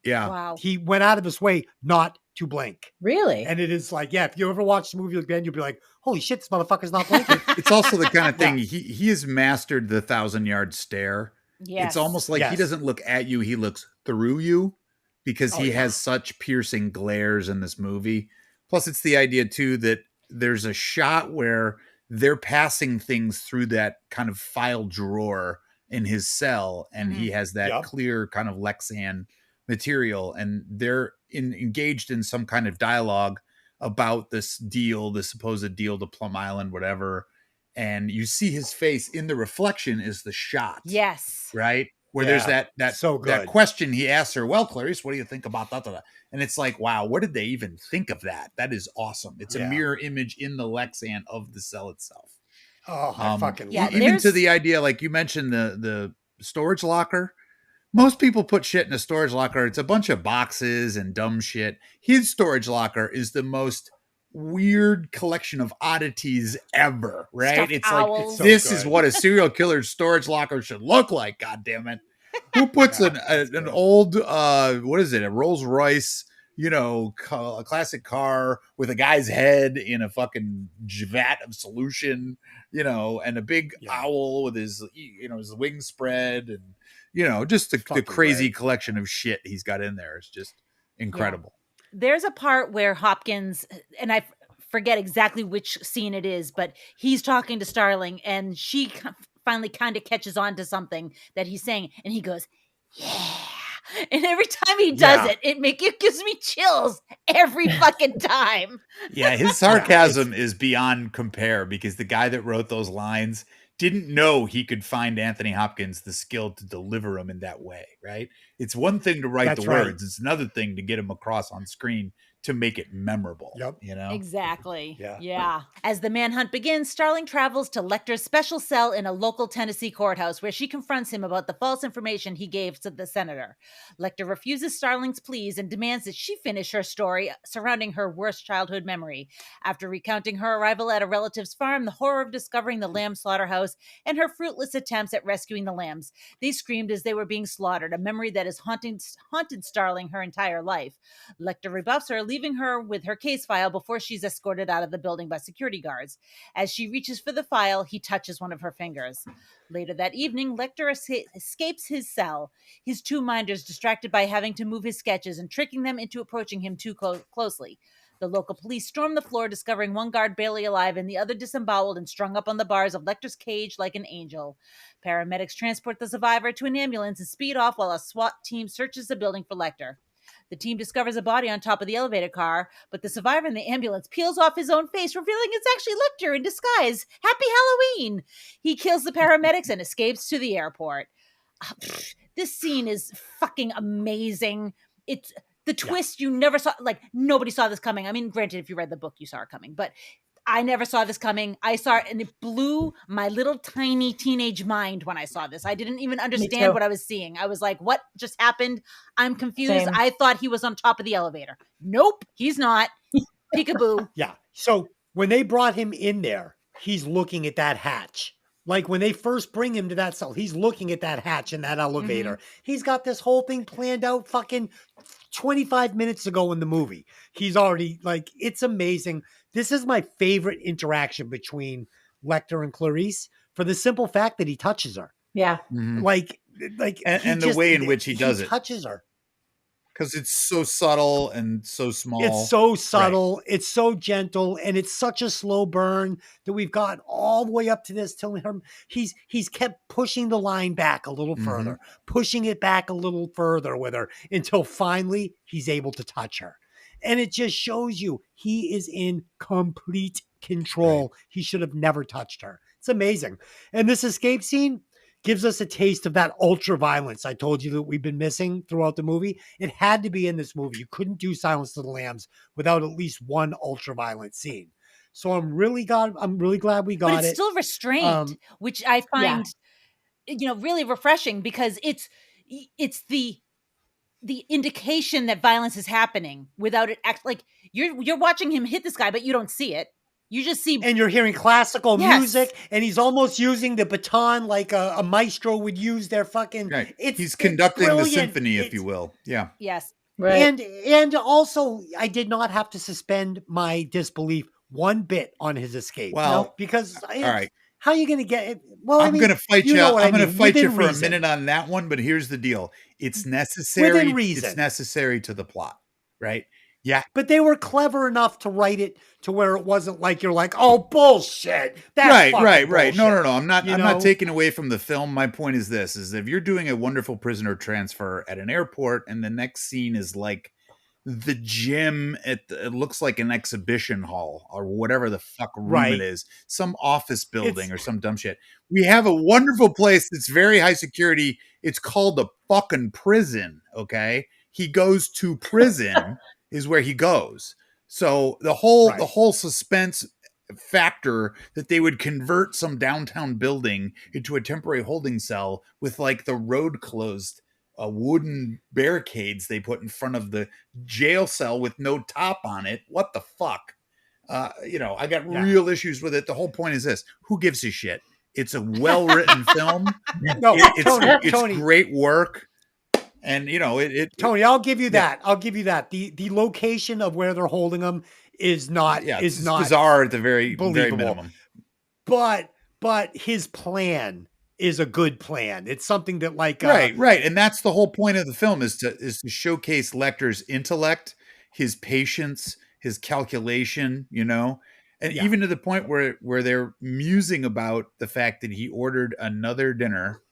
Yeah. Wow. He went out of his way not to blink. Really? And it is like, if you ever watch the movie again, you'll be like, holy shit, this motherfucker's not blinking. It's also the kind of thing, he has mastered the 1,000-yard stare. Yes. It's almost like he Yes. doesn't look at you, he looks through you, because Oh, he yeah. has such piercing glares in this movie. Plus, it's the idea too that there's a shot where they're passing things through that kind of file drawer in his cell, and he has that Yep. clear kind of Lexan material, and they're engaged in some kind of dialogue about this deal, the supposed deal to Plum Island, whatever. And you see his face in the reflection is the shot. Yes. Right? Where there's Yeah. that So that good. question he asks her, well, Clarice, what do you think about that? And it's like, wow, what did they even think of that? That is awesome. It's a Yeah. mirror image in the Lexan of the cell itself. Oh, I fucking Yeah, love it. Even to there's- the idea, like you mentioned, the storage locker. Most people put shit in a storage locker. It's a bunch of boxes and dumb shit. His storage locker is the most weird collection of oddities ever, right? Stuffed It's owls. like, So this good. is what a serial killer's storage locker should look like, God damn it. Who puts Yeah, an that's good. old what is it, a Rolls Royce, a classic car with a guy's head in a fucking vat of solution, and a big owl with his his wings spread, and just the Fucking crazy great. collection of shit he's got in there is just incredible. There's a part where Hopkins, and I forget exactly which scene it is, but he's talking to Starling, and she finally kind of catches on to something that he's saying, and he goes, yeah. And every time he does it gives me chills every fucking time. Yeah, his sarcasm is beyond compare, because the guy that wrote those lines didn't know he could find Anthony Hopkins the skill to deliver them in that way, right? It's one thing to write That's the right. words. It's another thing to get them across on screen to make it memorable. Yep. Exactly. Yeah. As the manhunt begins, Starling travels to Lecter's special cell in a local Tennessee courthouse, where she confronts him about the false information he gave to the senator. Lecter refuses Starling's pleas and demands that she finish her story surrounding her worst childhood memory. After recounting her arrival at a relative's farm, the horror of discovering the lamb slaughterhouse, and her fruitless attempts at rescuing the lambs, they screamed as they were being slaughtered, a memory that has haunted Starling her entire life. Lecter rebuffs her, leaving her with her case file before she's escorted out of the building by security guards. As she reaches for the file, he touches one of her fingers. Later that evening, Lecter escapes his cell, his two minders distracted by having to move his sketches and tricking them into approaching him too closely. The local police storm the floor, discovering one guard barely alive and the other disemboweled and strung up on the bars of Lecter's cage like an angel. Paramedics transport the survivor to an ambulance and speed off while a SWAT team searches the building for Lecter. The team discovers a body on top of the elevator car, but the survivor in the ambulance peels off his own face, revealing it's actually Lecter in disguise. Happy Halloween! He kills the paramedics and escapes to the airport. This scene is fucking amazing. It's the twist you never saw. Like, nobody saw this coming. I mean, granted, if you read the book, you saw it coming, but I never saw this coming. I saw it, and it blew my little tiny teenage mind when I saw this. I didn't even understand what I was seeing. I was like, what just happened? I'm confused. Same. I thought he was on top of the elevator. Nope, he's not. Peekaboo. Yeah. So when they brought him in there, he's looking at that hatch. Like when they first bring him to that cell, he's looking at that hatch in that elevator. He's got this whole thing planned out fucking 25 minutes ago in the movie. He's already like, it's amazing. This is my favorite interaction between Lecter and Clarice, for the simple fact that he touches her. Yeah. Like, and the way in which he does it. Touches her. Because it's so subtle and so small. It's so subtle. Right. It's so gentle, and it's such a slow burn that we've got all the way up to this till him. He's kept pushing the line back a little further, pushing it back a little further with her until finally he's able to touch her. And it just shows you he is in complete control. Right. He should have never touched her. It's amazing. And this escape scene gives us a taste of that ultra violence I told you that we've been missing throughout the movie. It had to be in this movie. You couldn't do Silence of the Lambs without at least one ultra violent scene. So I'm really glad we got it. But it's still restrained, which I find, really refreshing, because it's the indication that violence is happening without it like you're watching him hit this guy, but you don't see it. You just see, and you're hearing classical music, and he's almost using the baton like a maestro would use their fucking. Right. He's conducting the symphony, if you will. Yeah. Yes. Right. And also, I did not have to suspend my disbelief one bit on his escape. Well, because all right. how are you going to get it? Well, I'm going to fight you. know what I'm I going to mean, fight you within for a reason. minute on that one, but here's the deal. It's necessary. Within reason. It's necessary to the plot, right? Yeah. But they were clever enough to write it to where it wasn't like you're like, oh, bullshit. That's right. bullshit. No. I'm not taking away from the film. My point is this, is if you're doing a wonderful prisoner transfer at an airport and the next scene is like the gym it looks like an exhibition hall or whatever the fuck room it is, some office building or some dumb shit. We have a wonderful place that's very high security. It's called the fucking prison. Okay. He goes to prison is where he goes. So the whole suspense factor that they would convert some downtown building into a temporary holding cell with like the road closed, wooden barricades they put in front of the jail cell with no top on it. What the fuck? I got real issues with it. The whole point is this: who gives a shit? It's a well-written film. It's great work. And Tony, I'll give you that. I'll give you that. The location of where they're holding them is not not bizarre at the very minimum. But his plan is a good plan. It's something that like right. And that's the whole point of the film is to showcase Lecter's intellect, his patience, his calculation, and even to the point where they're musing about the fact that he ordered another dinner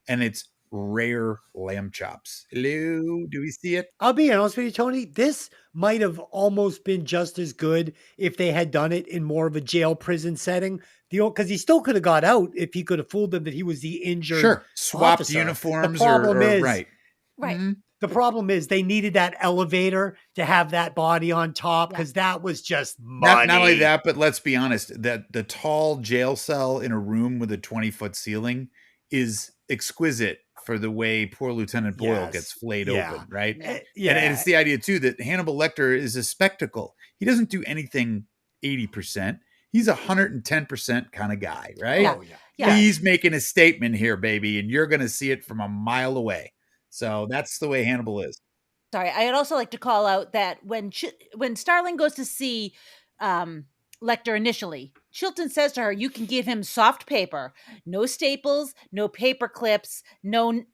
and it's rare lamb chops. Hello, do we see it? I'll be honest with you, Tony. This might have almost been just as good if they had done it in more of a jail prison setting. Because he still could have got out if he could have fooled them that he was the injured swapped officer. uniforms. The problem is right. Mm-hmm. The problem is they needed that elevator to have that body on top because that was just money. Not only that, but let's be honest, that the tall jail cell in a room with a 20-foot ceiling is exquisite for the way poor Lieutenant Boyle gets flayed open, right? Yeah. And it's the idea, too, that Hannibal Lecter is a spectacle. He doesn't do anything 80%. He's 110% kind of guy, right? Oh, yeah. He's making a statement here, baby, and you're going to see it from a mile away. So that's the way Hannibal is. Sorry, I'd also like to call out that when Starling goes to see Lecter initially, Chilton says to her, you can give him soft paper, no staples, no paper clips, nothing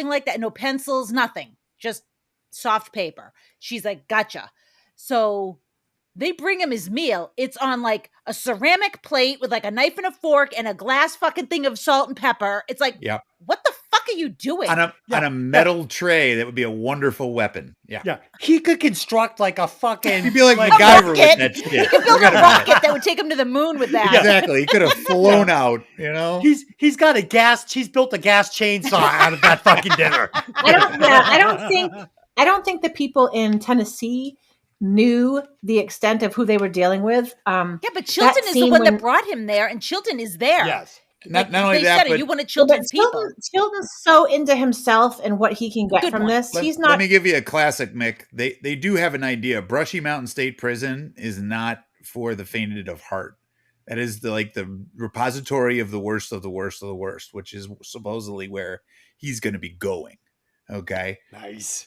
like that, no pencils, nothing, just soft paper. She's like, gotcha. So they bring him his meal. It's on like a ceramic plate with like a knife and a fork and a glass fucking thing of salt and pepper. It's like, what the fuck are you doing? On a metal tray that would be a wonderful weapon. Yeah. He could construct like a fucking... He'd be like MacGyver with that shit. He could build a rocket that would take him to the moon with that. Exactly. He could have flown out, He's got he's built a gas chainsaw out of that fucking dinner. I don't think the people in Tennessee knew the extent of who they were dealing with. But Chilton is the one that brought him there, and Chilton is there. Yes. Not only that, but you wanted Chilton's people. Chilton's so into himself and what he can get from this. He's not. Let me give you a classic, Mick. They do have an idea. Brushy Mountain State Prison is not for the fainted of heart. That is the repository of the worst of the worst of the worst, which is supposedly where he's going to be going. Okay. Nice.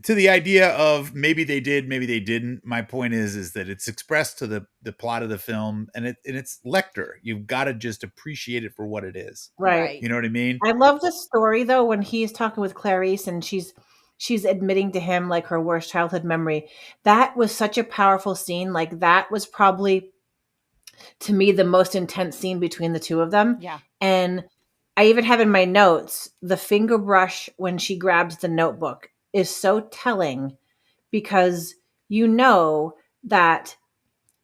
To the idea of maybe they did, maybe they didn't. My point is that it's expressed to the plot of the film, and it's Lecter. You've got to just appreciate it for what it is. Right. You know what I mean? I love the story though when he's talking with Clarice and she's admitting to him like her worst childhood memory. That was such a powerful scene. Like that was probably to me the most intense scene between the two of them. Yeah. And I even have in my notes the finger brush when she grabs the notebook is so telling because that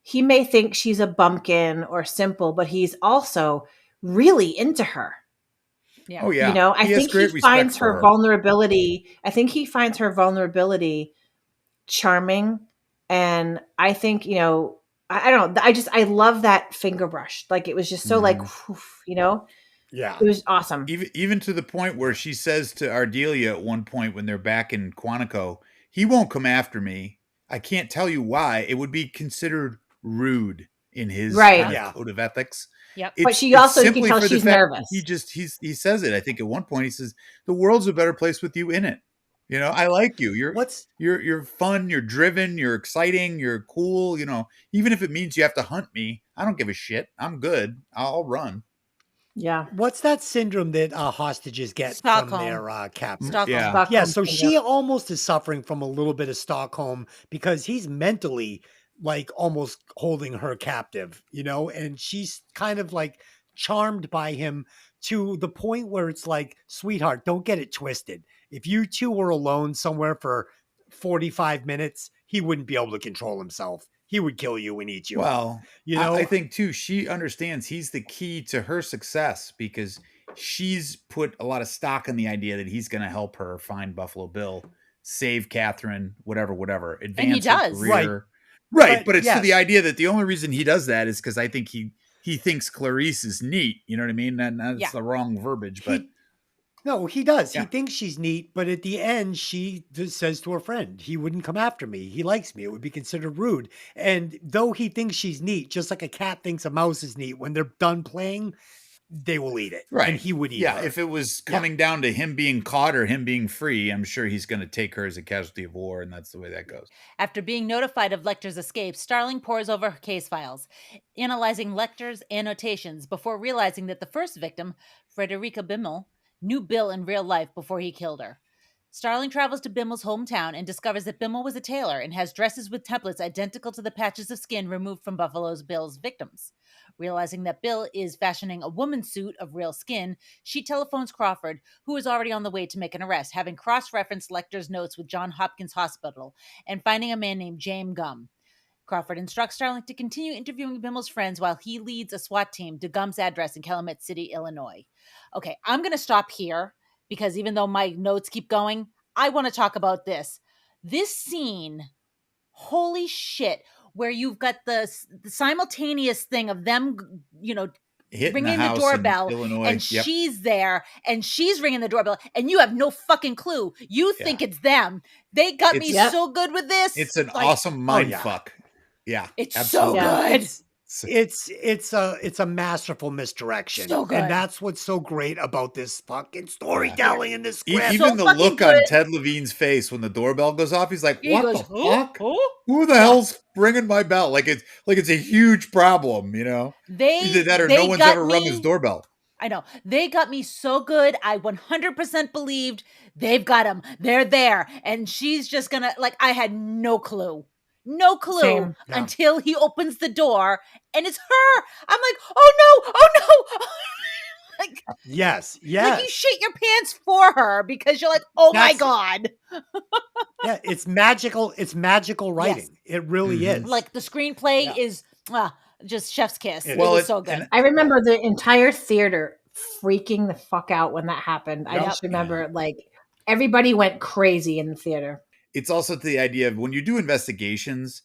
he may think she's a bumpkin or simple, but he's also really into her. Yeah. Oh yeah. I think he finds her vulnerability. I think he finds her vulnerability charming. And I think, I don't know. I love that finger brush. Like it was just so Yeah. It was awesome. Even to the point where she says to Ardelia at one point when they're back in Quantico, he won't come after me. I can't tell you why. It would be considered rude in his code of ethics. Yep. But she also can tell she's nervous. He says it. I think at one point he says, the world's a better place with you in it. I like you. You're fun, you're driven, you're exciting, you're cool. Even if it means you have to hunt me, I don't give a shit. I'm good. I'll run. Yeah. What's that syndrome that hostages get from Stockholm. their captors? Stockholm. Yeah. Yeah, Stockholm so syndrome. she almost is suffering from a little bit of Stockholm because he's mentally like almost holding her captive, and she's kind of like charmed by him to the point where it's like, sweetheart, don't get it twisted. If you two were alone somewhere for 45 minutes, he wouldn't be able to control himself. He would kill you and eat you up. Well, You I know, think too, she understands he's the key to her success because she's put a lot of stock in the idea that he's going to help her find Buffalo Bill, save Catherine, whatever, And he advance her does. Right. career. Right. But But it's to the yes. idea that the only reason he does that is because I think he thinks Clarice is neat. You know what I mean? And that's Yeah. the wrong verbiage, but No, he does. He Yeah. thinks she's neat, but at the end, she just says to her friend, he wouldn't come after me. He likes me. It would be considered rude. And though he thinks she's neat, just like a cat thinks a mouse is neat, when they're done playing, they will eat it. right. And he would eat Yeah. her. If it was coming down to him being caught or him being free, I'm sure he's going to take her as a casualty of war. And that's the way that goes. After being notified of Lecter's escape, Starling pores over her case files, analyzing Lecter's annotations before realizing that the first victim, Frederica Bimmel, knew Bill in real life before he killed her. Starling travels to Bimmel's hometown and discovers that Bimmel was a tailor and has dresses with templates identical to the patches of skin removed from Buffalo's Bill's victims. Realizing that Bill is fashioning a woman's suit of real skin, she telephones Crawford, who is already on the way to make an arrest, having cross-referenced Lecter's notes with John Hopkins Hospital and finding a man named James Gum. Crawford instructs Starling to continue interviewing Bimmel's friends while he leads a SWAT team to Gum's address in Calumet City, Illinois. Okay, I'm going to stop here because even though my notes keep going, I want to talk about this. This scene, holy shit, where you've got the simultaneous thing of them, Hitting ringing the the house in doorbell, Illinois. and Yep. she's there, and she's ringing the doorbell, and you have no fucking clue. You think it's them. They got me It's- so good with this. It's an Like, awesome mind yeah. fuck. Yeah. It's absolutely. so good. It's a masterful misdirection. So good. And that's what's so great about this fucking storytelling in this script. Even So the fucking look on good. Ted Levine's face when the doorbell goes off, he's like, He "What goes, the "Huh? fuck? Huh?" Who the hell's ringing my bell?" Like it's a huge problem, you know. Either that or no one's got ever rung his me- doorbell. I know. They got me so good. I 100% believed they've got him. They're there. And she's just going to, I had no clue. No clue Same. Yeah. until he opens the door and it's her. I'm like, oh no. like Yes. you shit your pants for her because you're like, oh my That's- God. Yeah, it's magical. It's magical writing. It really Mhm. is. Like the screenplay Yeah. is just chef's kiss. It Well, was so good. and- I remember the entire theater freaking the fuck out when that happened. I Yep. just remember everybody went crazy in the theater. It's also to the idea of when you do investigations,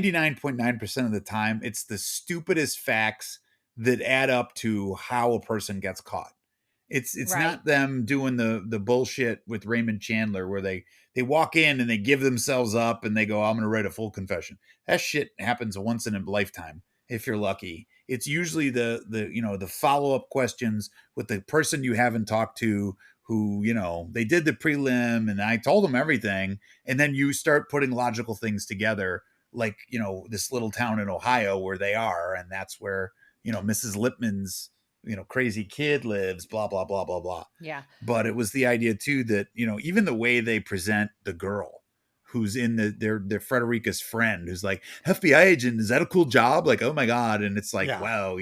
99.9% of the time, it's the stupidest facts that add up to how a person gets caught. It's Right. not them doing the bullshit with Raymond Chandler where they walk in and they give themselves up and they go, I'm going to write a full confession. That shit happens once in a lifetime if you're lucky. It's usually the follow-up questions with the person you haven't talked to who, they did the prelim and I told them everything. And then you start putting logical things together like, this little town in Ohio where they are. And that's where, Mrs. Lipman's, crazy kid lives, blah, blah, blah, blah, blah. Yeah. But it was the idea too that, even the way they present the girl who's in their Frederica's friend, who's like, FBI agent, is that a cool job? Like, oh my God. And it's like, Yeah. wow,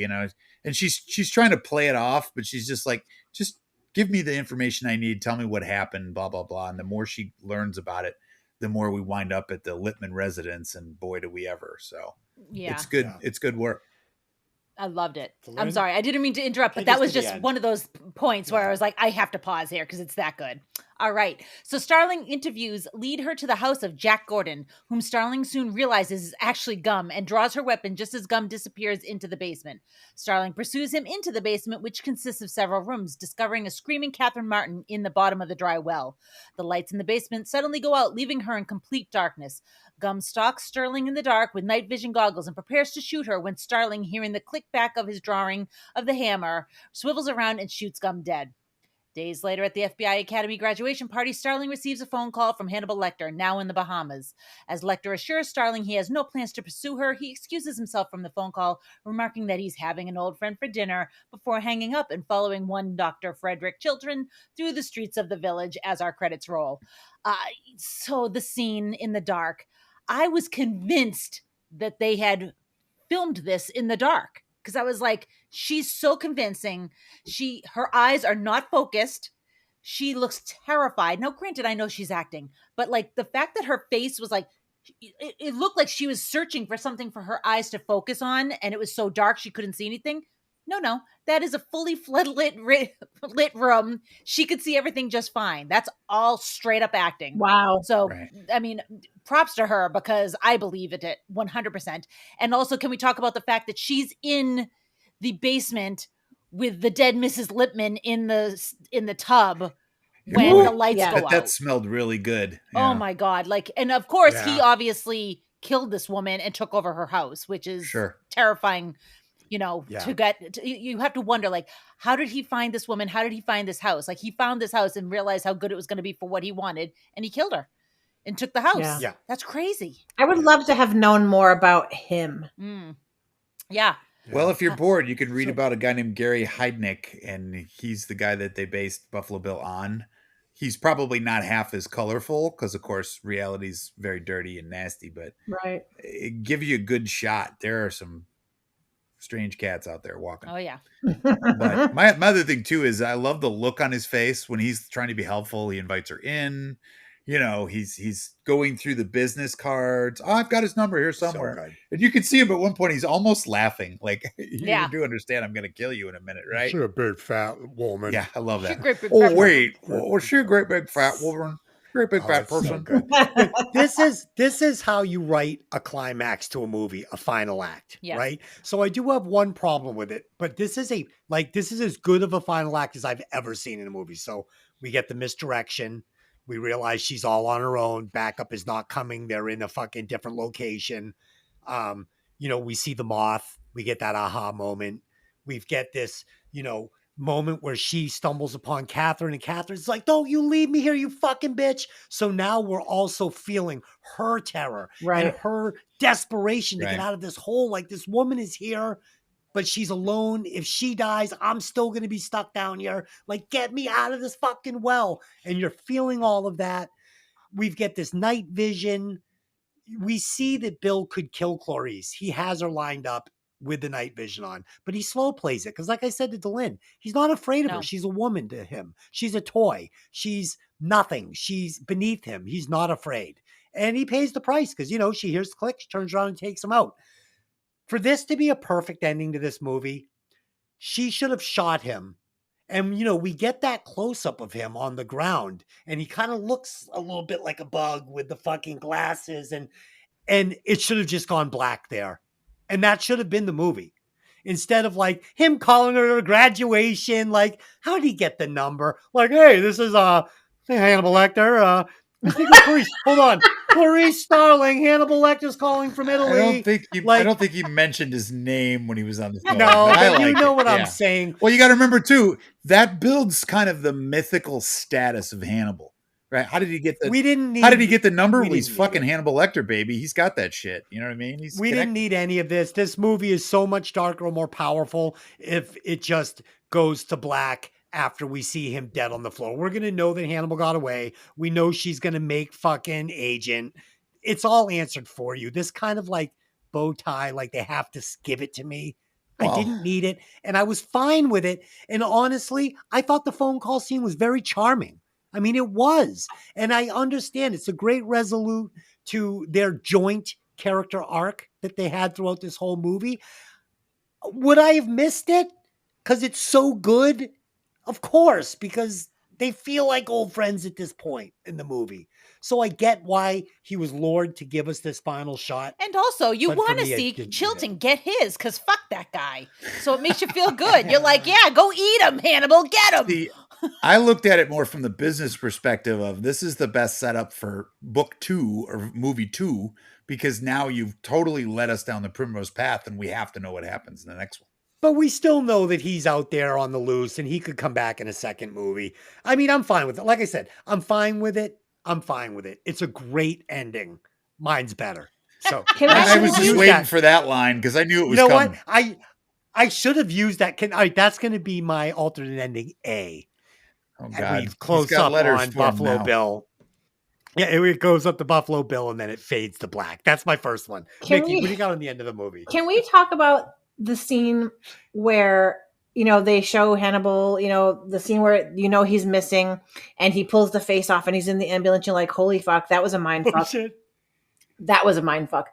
and she's trying to play it off, but she's just like, just give me the information I need. Tell me what happened, blah, blah, blah. And the more she learns about it, the more we wind up at the Lippman residence, and boy, do we ever. So Yeah. it's good. Yeah. It's good work. I loved it. Lynn? I'm sorry. I didn't mean to interrupt, but Take that us was to the just end. one of those points where Yeah. I was like, I have to pause here because it's that good. All right. So Starling interviews lead her to the house of Jack Gordon, whom Starling soon realizes is actually Gum, and draws her weapon just as Gum disappears into the basement. Starling pursues him into the basement, which consists of several rooms, discovering a screaming Catherine Martin in the bottom of the dry well. The lights in the basement suddenly go out, leaving her in complete darkness. Gum stalks Starling in the dark with night vision goggles and prepares to shoot her when Starling, hearing the click back of his drawing of the hammer, swivels around and shoots Gum dead. Days later at the FBI Academy graduation party, Starling receives a phone call from Hannibal Lecter, now in the Bahamas. As Lecter assures Starling he has no plans to pursue her, he excuses himself from the phone call, remarking that he's having an old friend for dinner before hanging up and following one Dr. Frederick Chiltern through the streets of the village as our credits roll. So the scene in the dark, I was convinced that they had filmed this in the dark. Because I was like, she's so convincing. Her eyes are not focused. She looks terrified. Now, granted, I know she's acting, but like the fact that her face was like, it looked like she was searching for something for her eyes to focus on, and it was so dark she couldn't see anything. No, that is a fully floodlit lit room. She could see everything just fine. That's all straight up acting. Wow. So, Right. I mean, props to her because I believe it 100%. And also, can we talk about the fact that she's in the basement with the dead Mrs. Lipman in the tub when Boy, the lights Yeah. go out? that smelled really good. Oh Yeah. my God. Like, and of course he Yeah. obviously killed this woman and took over her house, which is Sure. terrifying, Yeah. you have to wonder, like, how did he find this woman? How did he find this house? Like, he found this house and realized how good it was going to be for what he wanted, and he killed her and took the house. Yeah. That's crazy. I would love to have known more about him. Yeah. Well, if you're bored, you can read So- about a guy named Gary Heidnick, and he's the guy that they based Buffalo Bill on. He's probably not half as colorful because, of course, reality's very dirty and nasty, but Right. it gives you a good shot. There are some strange cats out there walking. Oh yeah. But my other thing too is I love the look on his face when he's trying to be helpful. He invites her in. You know, he's going through the business cards. Oh, I've got his number here somewhere. So good. And you can see him at one point. He's almost laughing. Like, Yeah. you do understand I'm going to kill you in a minute, right? She's a big fat woman. Yeah, I love She's a that. great big Oh, fat wait. Was she a great big fat woman? Great big Oh, fat it's so person? good. This is how you write a climax to a movie, a final act, Yes. right? So I do have one problem with it, but this is as good of a final act as I've ever seen in a movie. So we get the misdirection. We realize she's all on her own. Backup is not coming. They're in a fucking different location. We see the moth. We get that aha moment. We get this, moment where she stumbles upon Catherine, and Catherine's like, "Don't you leave me here, you fucking bitch." So now we're also feeling her terror and Right. her desperation to Right. get out of this hole. Like, this woman is here, but she's alone. If she dies, I'm still going to be stuck down here. Like, get me out of this fucking well. And you're feeling all of that. We get this night vision. We see that Bill could kill Clarice. He has her lined up with the night vision on, but he slow plays it. Cause like I said to Delynn, he's not afraid of No. her. She's a woman to him. She's a toy. She's nothing. She's beneath him. He's not afraid. And he pays the price because, she hears the click, she turns around and takes him out. For this to be a perfect ending to this movie, she should have shot him. And, we get that close up of him on the ground, and he kind of looks a little bit like a bug with the fucking glasses, and it should have just gone black there. And that should have been the movie. Instead of like him calling her to graduation, like, how did he get the number? Like, hey, this is Hannibal Lecter. I think it's Clarice. Hold on. Clarice Starling, Hannibal Lecter's calling from Italy. I don't think he mentioned his name when he was on the phone. No, I but you like know it. what I'm Yeah. saying. Well, you got to remember too, that builds kind of the mythical status of Hannibal, right? How did he get the? We didn't need. How did he get the number? we Well, he's didn't need fucking it. Hannibal Lecter, baby. He's got that shit. You know what I mean? We didn't need any of this. This movie is so much darker and more powerful if it just goes to black after we see him dead on the floor. We're going to know that Hannibal got away. We know she's going to make fucking agent. It's all answered for you. This kind of like bow tie, like they have to give it to me. Well- I didn't need it, and I was fine with it. And honestly, I thought the phone call scene was very charming. I mean, it was. And I understand it's a great resolute to their joint character arc that they had throughout this whole movie. Would I have missed it? Because it's so good? Of course, because they feel like old friends at this point in the movie. So I get why he was lured to give us this final shot. And also, you But for want to me, I see didn't need Chilton get his, because fuck that guy. So it makes you feel good. You're like, yeah, go eat him, Hannibal. Get him. See, I looked at it more from the business perspective of this is the best setup for book 2 or movie 2, because now you've totally led us down the primrose path and we have to know what happens in the next one. But we still know that he's out there on the loose and he could come back in a second movie. I mean, I'm fine with it. Like I said, I'm fine with it. I'm fine with it. It's a great ending. Mine's better. So Can I I was just use waiting that. for that line because I knew it You was know coming. what? I should have used that. That's going to be my alternate ending A. Oh And God, we he's close got up letters on for him Buffalo now. Bill. Yeah, it goes up to Buffalo Bill and then it fades to black. That's my first one. Mikki, what do you got on the end of the movie? Can we talk about the scene where, they show Hannibal, the scene where, he's missing and he pulls the face off and he's in the ambulance. You're like, holy fuck, that was a mind Oh, fuck. shit. That was a mind fuck.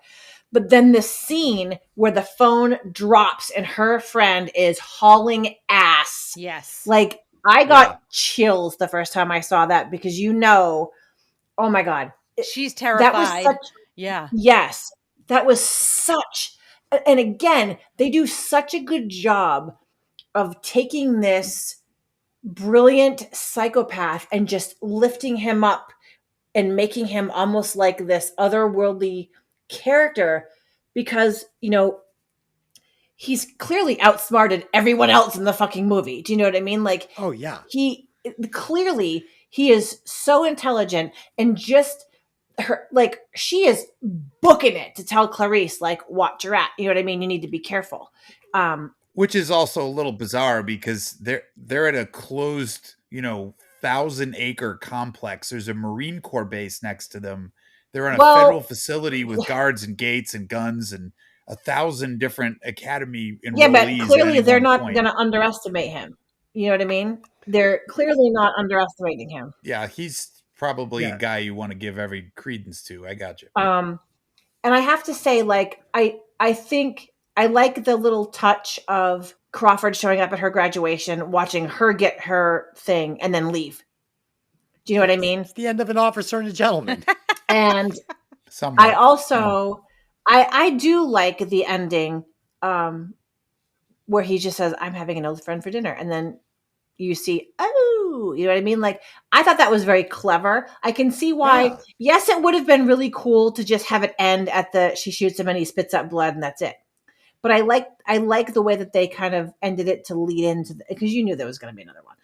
But then the scene where the phone drops and her friend is hauling ass. Yes. Like, I got chills the first time I saw that because oh my God. She's terrified. That was yeah. Yes. That was such, and again, they do such a good job of taking this brilliant psychopath and just lifting him up and making him almost like this otherworldly character because, he's clearly outsmarted everyone else in the fucking movie. Do you know what I mean? Like, oh yeah, he is so intelligent and just her, like, she is booking it to tell Clarice, like, watch your at. You know what I mean? You need to be careful. Which is also a little bizarre because they're at a closed, 1,000-acre complex. There's a Marine Corps base next to them. They're on a federal facility with guards and gates and guns and 1,000 different academy enrollees. Yeah, but clearly they're not going to underestimate him. You know what I mean? They're clearly not underestimating him. Yeah, he's probably a guy you want to give every credence to. I got you. And I have to say, like, I think I like the little touch of Crawford showing up at her graduation, watching her get her thing, and then leave. Do you know what I mean? It's the end of An Officer and a Gentleman. And I also, I do like the ending where he just says, I'm having an old friend for dinner. And then you see, you know what I mean? Like, I thought that was very clever. I can see why. Yes, it would have been really cool to just have it end at she shoots him and he spits up blood and that's it. But I like the way that they kind of ended it to lead into because you knew there was going to be another one.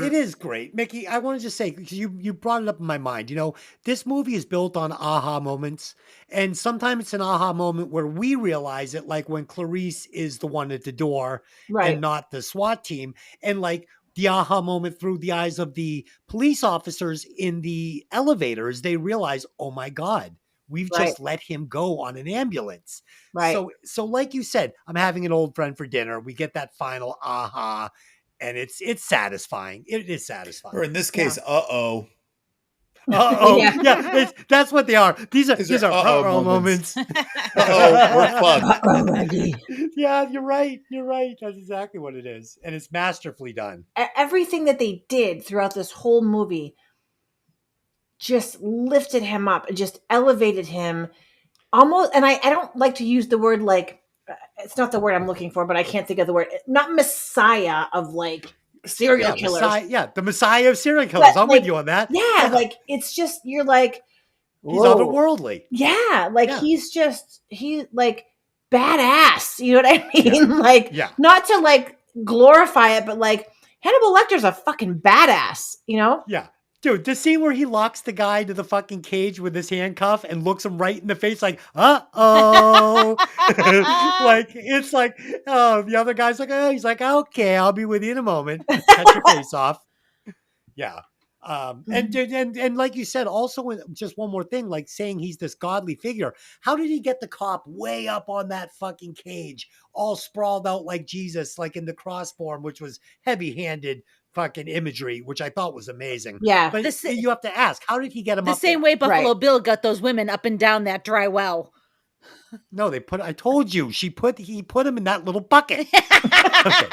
It is great. Mikki, I want to just say, because you brought it up in my mind, this movie is built on aha moments. And sometimes it's an aha moment where we realize it, like when Clarice is the one at the door and not the SWAT team. And like the aha moment through the eyes of the police officers in the elevators, they realize, oh my God, we've just let him go on an ambulance. Right. So like you said, I'm having an old friend for dinner. We get that final aha. And it's satisfying. It is satisfying. Or in this case, yeah. Yeah. That's what they are. These are uh-oh moments. We're fucked. Yeah, you're right. You're right. That's exactly what it is. And it's masterfully done. Everything that they did throughout this whole movie just lifted him up and just elevated him almost. And I don't like to use the word like, it's not the word I'm looking for, but I can't think of the word. Not messiah of like serial killers. The messiah of serial killers. I'm with you on that. Yeah, like it's just you're like he's otherworldly. Yeah, like he's like badass. You know what I mean? Like not to like glorify it, but like Hannibal Lecter's a fucking badass. You know? Yeah. Dude, the scene where he locks the guy to the fucking cage with his handcuff and looks him right in the face like, uh-oh. Like, it's like, oh, the other guy's like, oh, he's like, okay, I'll be with you in a moment. Cut your face off. Yeah. And like you said, also just one more thing, like saying he's this godly figure. How did he get the cop way up on that fucking cage, all sprawled out like Jesus, like in the crossform, which was heavy-handed fucking imagery, which I thought was amazing. Yeah. But you have to ask, how did he get him up the same there? way Buffalo Bill got those women up and down that dry well? No, I told you, he put him in that little bucket. Okay.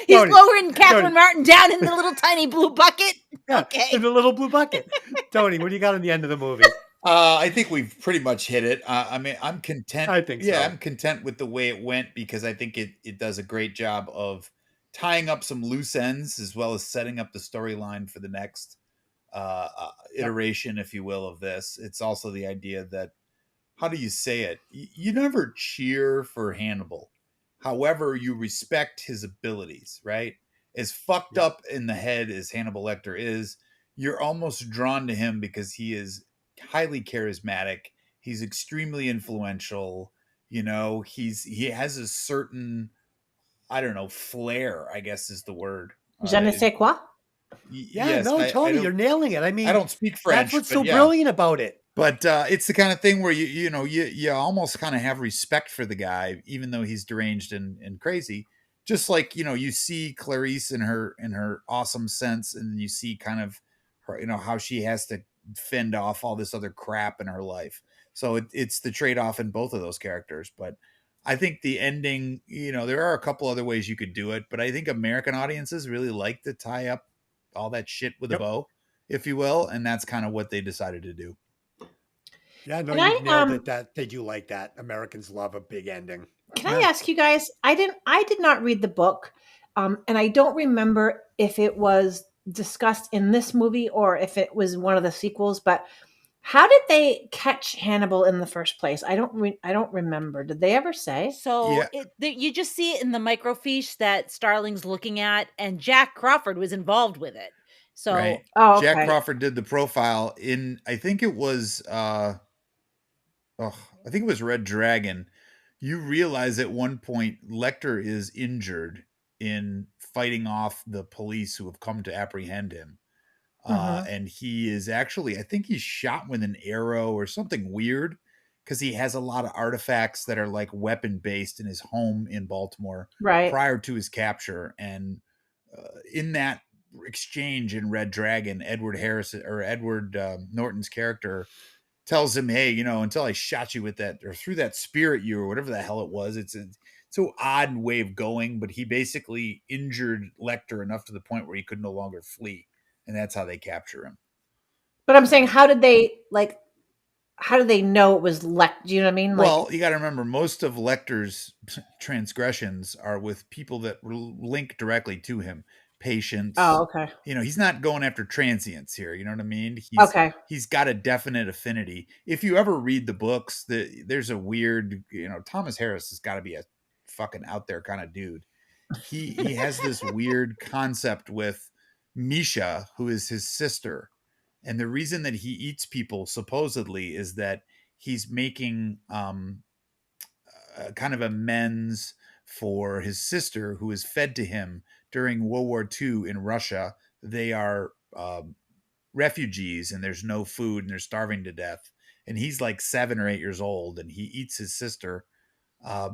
He's lowering Catherine Martin down in the little tiny blue bucket. Yeah, okay. In the little blue bucket. Tony, what do you got on the end of the movie? I think we've pretty much hit it. I mean, I'm content. I think so. Yeah, I'm content with the way it went because I think it does a great job of tying up some loose ends as well as setting up the storyline for the next iteration, if you will, of this. It's also the idea that, how do you say it? You never cheer for Hannibal. However, you respect his abilities, right? As fucked Yep. up in the head as Hannibal Lecter is, you're almost drawn to him because he is highly charismatic. He's extremely influential. You know, he has a certain, I don't know, flair, I guess is the word. Je ne sais quoi. Yeah, Yes, no, Tony, don't, you're nailing it. I mean, I don't speak that's French, what's but so yeah. brilliant about it. But it's the kind of thing where you almost kind of have respect for the guy, even though he's deranged and crazy. Just like, you see Clarice in her awesome sense, and you see kind of her, how she has to fend off all this other crap in her life. So it's the trade-off in both of those characters. But I think the ending, there are a couple other ways you could do it, but I think American audiences really like to tie up all that shit with a bow, if you will, and that's kind of what they decided to do. Yeah, no, And you've nailed it. That they do like that. Americans love a big ending. Can I ask you guys? I did not read the book, and I don't remember if it was discussed in this movie or if it was one of the sequels. But how did they catch Hannibal in the first place? I don't remember. Did they ever say? So you just see it in the microfiche that Starling's looking at, and Jack Crawford was involved with it. So right. Oh, okay. Jack Crawford did the profile in, I think it was Red Dragon. You realize at one point Lecter is injured in fighting off the police who have come to apprehend him. And he is actually, I think he's shot with an arrow or something weird, because he has a lot of artifacts that are like weapon based in his home in Baltimore prior to his capture. And in that exchange in Red Dragon, Edward Norton's character tells him, hey, until I shot you with that or threw that spear at you or whatever the hell it was. It's a so odd way of going, but he basically injured Lecter enough to the point where he could no longer flee. And that's how they capture him. But I'm saying, how did they know it was Lecter? Do you know what I mean? Well, you got to remember, most of Lecter's transgressions are with people that link directly to him. Patients. Oh, okay. He's not going after transients here. You know what I mean? He's got a definite affinity. If you ever read the books, there's a weird, Thomas Harris has got to be a fucking out there kind of dude. He has this weird concept with Misha, who is his sister. And the reason that he eats people supposedly is that he's making kind of amends for his sister, who is fed to him during World War II in Russia. They are refugees and there's no food and they're starving to death. And he's like 7 or 8 years old and he eats his sister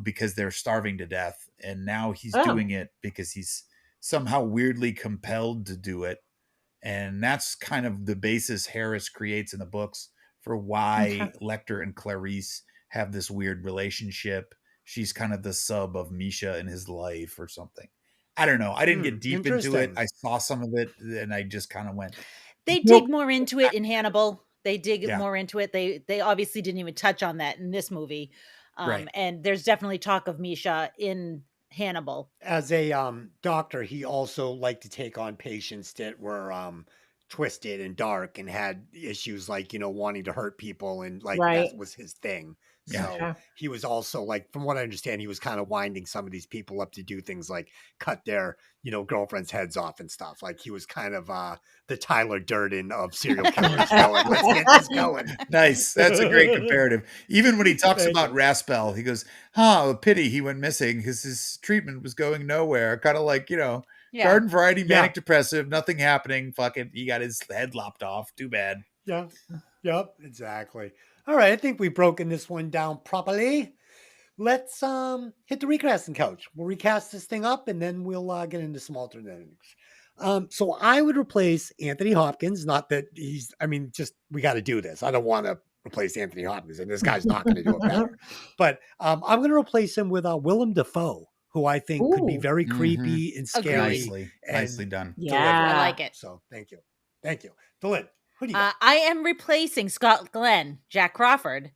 because they're starving to death. And now he's doing it because he's somehow weirdly compelled to do it. And that's kind of the basis Harris creates in the books for why Lecter and Clarice have this weird relationship. She's kind of the sub of Misha in his life or something. I don't know. I didn't get deep into it. I saw some of it and I just kind of went. They dig more into it in Hannibal. They dig more into it. They obviously didn't even touch on that in this movie. Right. And there's definitely talk of Misha in Hannibal. As a doctor, he also liked to take on patients that were twisted and dark and had issues like, wanting to hurt people, and like that was his thing. So he was also, like, from what I understand, he was kind of winding some of these people up to do things like cut their, girlfriends' heads off and stuff. Like, he was kind of the Tyler Durden of serial killers. Going, let's get this going. Nice. That's a great comparative. Even when he talks about Raspel, he goes, a pity he went missing because his treatment was going nowhere. Kind of like, garden variety, manic depressive, nothing happening. Fuck it. He got his head lopped off. Too bad. Yeah. Yep. Exactly. All right, I think we've broken this one down properly. Let's hit the recasting couch. We'll recast this thing up, and then we'll get into some alternatives. So I would replace Anthony Hopkins. Not that we got to do this. I don't want to replace Anthony Hopkins, and this guy's not going to do it better. But I'm going to replace him with Willem Dafoe, who I think could be very creepy and scary. Nicely done. Yeah, I like it. So thank you. Delin. Who do you got? I am replacing Scott Glenn, Jack Crawford,